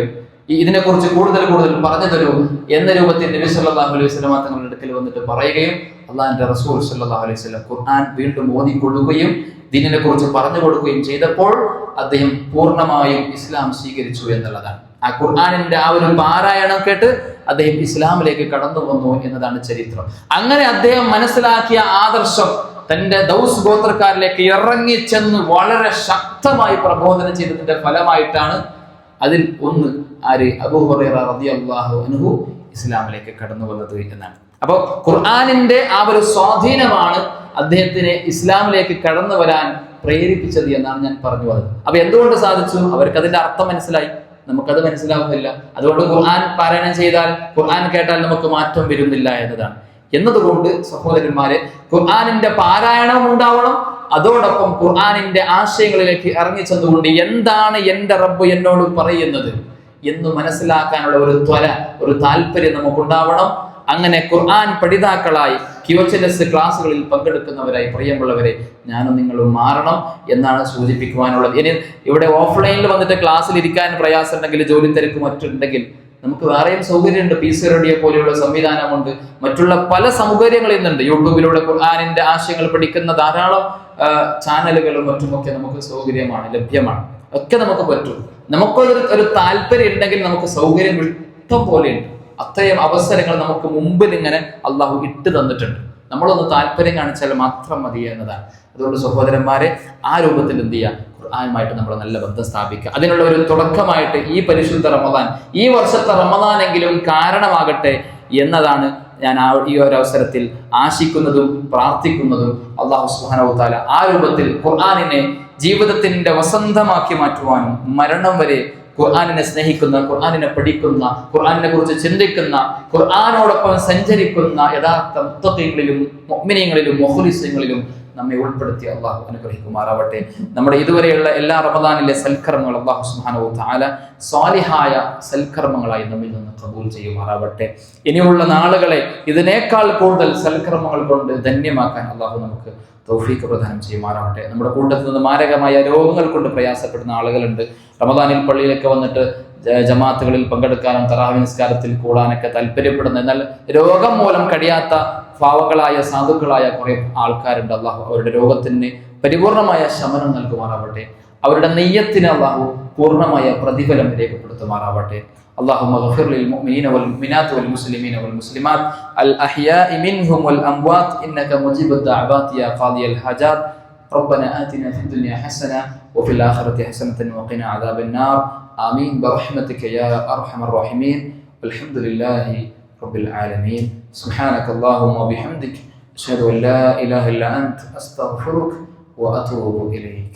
ഇതിനെക്കുറിച്ച് കൂടുതൽ പറഞ്ഞു തരൂ എന്ന രൂപത്തിൽ നബി സല്ലല്ലാഹു അലൈഹി വസല്ലം തങ്ങളുടെ അടുക്കൽ വന്നിട്ട് പറയുകയും അള്ളാഹിന്റെ റസൂൽ സല്ലല്ലാഹു അലൈഹി വസല്ലം ഖുർആൻ വീണ്ടും ഓതി കൊടുക്കുകയും ദീനിനെ കുറിച്ച് പറഞ്ഞു കൊടുക്കുകയും ചെയ്തപ്പോൾ അദ്ദേഹം പൂർണ്ണമായും ഇസ്ലാം സ്വീകരിച്ചു എന്നുള്ളതാണ്. ആ ഖുർആനിന്റെ ആ ഒരു പാരായണം കേട്ട് അദ്ദേഹം ഇസ്ലാമിലേക്ക് കടന്നു വന്നു എന്നതാണ് ചരിത്രം. അങ്ങനെ അദ്ദേഹം മനസ്സിലാക്കിയ ആദർശം തന്റെ ദൗസ് ഗോത്രക്കാരിലേക്ക് ഇറങ്ങിച്ചെന്ന് വളരെ ശക്തമായി പ്രബോധനം ചെയ്തതിന്റെ ഫലമായിട്ടാണ് അതിൽ ഒന്ന് അബൂ ഹുറൈറ റളിയല്ലാഹു അൻഹു ഇസ്ലാമിലേക്ക് കടന്നു വന്നത് എന്നാണ്. അപ്പോൾ ഖുർആനിന്റെ ആ ഒരു സ്വാധീനമാണ് അദ്ദേഹത്തിനെ ഇസ്ലാമിലേക്ക് കടന്നു വരാൻ പ്രേരിപ്പിച്ചത് എന്നാണ് ഞാൻ പറഞ്ഞു വന്നത്. അപ്പൊ എന്തുകൊണ്ട് സാധിച്ചു? അവർക്ക് അതിന്റെ അർത്ഥം മനസ്സിലായി, നമുക്കത് മനസ്സിലാവുന്നില്ല. അതുകൊണ്ട് ഖുർആൻ പാരായണം ചെയ്താൽ, ഖുർആൻ കേട്ടാൽ നമുക്ക് മാറ്റം വരുന്നില്ല എന്നതുകൊണ്ട് സഹോദരന്മാരെ, ഖുർആനിന്റെ പാരായണം ഉണ്ടാവണം, അതോടൊപ്പം ഖുർആനിന്റെ ആശയങ്ങളിലേക്ക് ഇറങ്ങിച്ചെന്നുകൊണ്ട് എന്താണ് എന്റെ റബ്ബ് എന്നോട് പറയുന്നത് എന്ന് മനസ്സിലാക്കാനുള്ള ഒരു താല്പര്യം നമുക്കുണ്ടാവണം. അങ്ങനെ ഖുർആൻ പഠിതാക്കളായി QHLS ക്ലാസ്സുകളിൽ പങ്കെടുക്കുന്നവരായി പ്രിയമുള്ളവരെ ഞാനും നിങ്ങളും മാറണം എന്നാണ് സൂചിപ്പിക്കുവാനുള്ളത്. ഇനി ഇവിടെ ഓഫ്ലൈനിൽ വന്നിട്ട് ക്ലാസ്സിൽ ഇരിക്കാൻ പ്രയാസം ഉണ്ടെങ്കിൽ, ജോലി തിരക്ക് മറ്റുണ്ടെങ്കിൽ നമുക്ക് വേറെയും സൗകര്യമുണ്ട്. PC റേഡിയോ പോലെയുള്ള സംവിധാനമുണ്ട്, മറ്റുള്ള പല സൗകര്യങ്ങളും ഇന്നുണ്ട്. യൂട്യൂബിലൂടെ ഖുർആനിന്റെ ആശയങ്ങൾ പഠിക്കുന്ന ധാരാളം ചാനലുകളും മറ്റുമൊക്കെ നമുക്ക് സൗകര്യമാണ്, ലഭ്യമാണ്, ഒക്കെ നമുക്ക് പറ്റും. നമുക്കൊരു താല്പര്യം ഉണ്ടെങ്കിൽ നമുക്ക് സൗകര്യം ഇഷ്ടം പോലെയുണ്ട്. അത്രയും അവസരങ്ങൾ നമുക്ക് മുമ്പിൽ ഇങ്ങനെ അള്ളാഹു ഇട്ട് തന്നിട്ടുണ്ട്. നമ്മളൊന്ന് താല്പര്യം കാണിച്ചാൽ മാത്രം മതി എന്നതാണ്. അതുകൊണ്ട് സഹോദരന്മാരെ, ആ രൂപത്തിൽ എന്ത് ചെയ്യുക? ഖുർആനുമായിട്ട് നമ്മൾ നല്ല ബന്ധം സ്ഥാപിക്കുക. അതിനുള്ള ഒരു തുടക്കമായിട്ട് ഈ പരിശുദ്ധ റമദാൻ, ഈ വർഷത്തെ റമദാനെങ്കിലും കാരണമാകട്ടെ എന്നതാണ് ഞാൻ ഈ ഒരു അവസരത്തിൽ ആശിക്കുന്നതും പ്രാർത്ഥിക്കുന്നതും. അല്ലാഹു സുബ്ഹാനഹു വ തആല ആ രൂപത്തിൽ ഖുർആനിനെ ജീവിതത്തിന്റെ വസന്തമാക്കി മാറ്റുവാനും, മരണം വരെ ഖുർആനിനെ സ്നേഹിക്കുന്ന, ഖുർആനിനെ പഠിക്കുന്ന, ഖുർആനിനെ കുറിച്ച് ചിന്തിക്കുന്ന, ഖുർആനോടൊപ്പം സഞ്ചരിക്കുന്ന യഥാർത്ഥ മുത്തഖീങ്ങളിലും മുഅ്മിനീങ്ങളിലും മുഖ്ലിസീങ്ങളിലും നമ്മെ ഉൾപ്പെടുത്തി അള്ളാഹു അനുഗ്രഹിക്കുമാറാവട്ടെ. നമ്മുടെ ഇതുവരെയുള്ള എല്ലാ റമദാനിലെ സൽക്കർമ്മങ്ങൾ അള്ളാഹു സുബ്ഹാനഹു വ തആല സ്വാലിഹായ സൽക്കർമ്മങ്ങളായി നമ്മിൽ നിന്ന് ഖബൂൽ ചെയ്യുമാറാവട്ടെ. ഇനിയുള്ള നാളുകളെ ഇതിനേക്കാൾ കൂടുതൽ സൽക്കർമ്മങ്ങൾ കൊണ്ട് ധന്യമാക്കാൻ അള്ളാഹു നമുക്ക് തൗഫീഖ് പ്രദാനം ചെയ്യുമാറാവട്ടെ. നമ്മുടെ കൂട്ടത്തിൽ നിന്ന് മാരകമായ രോഗങ്ങൾ കൊണ്ട് പ്രയാസപ്പെടുന്ന ആളുകളുണ്ട്. റമദാനിൽ പള്ളിയിലൊക്കെ വന്നിട്ട് ജമാഅത്തുകളിൽ പങ്കെടുക്കാനും തറാവീഹ് നിസ്കാരത്തിൽ കൂടാനൊക്കെ താല്പര്യപ്പെടുന്ന, എന്നാൽ രോഗം മൂലം കഴിയാത്ത പാവങ്ങളായ സാധുക്കളായ കുറെ ആൾക്കാരുണ്ട്. അള്ളാഹു അവരുടെ രോഗത്തിന് പരിപൂർണമായ ശമനം നൽകുമാറാവട്ടെ. അവരുടെ നെയ്യത്തിന് അള്ളാഹു പൂർണ്ണമായ പ്രതിഫലം രേഖപ്പെടുത്തുമാറാവട്ടെ. اللهم اغفر للمؤمنين والمؤمنات والمسلمين والمسلمات الأحياء منهم والأموات إنك مجيب الدعوات يا قاضي الحاجات. ربنا آتنا في الدنيا حسنة وفي الآخرة حسنة وقنا عذاب النار. آمين برحمتك يا أرحم الراحمين. والحمد لله رب العالمين. سبحانك اللهم وبحمدك أشهد أن لا إله إلا أنت أستغفرك وأتوب إليك.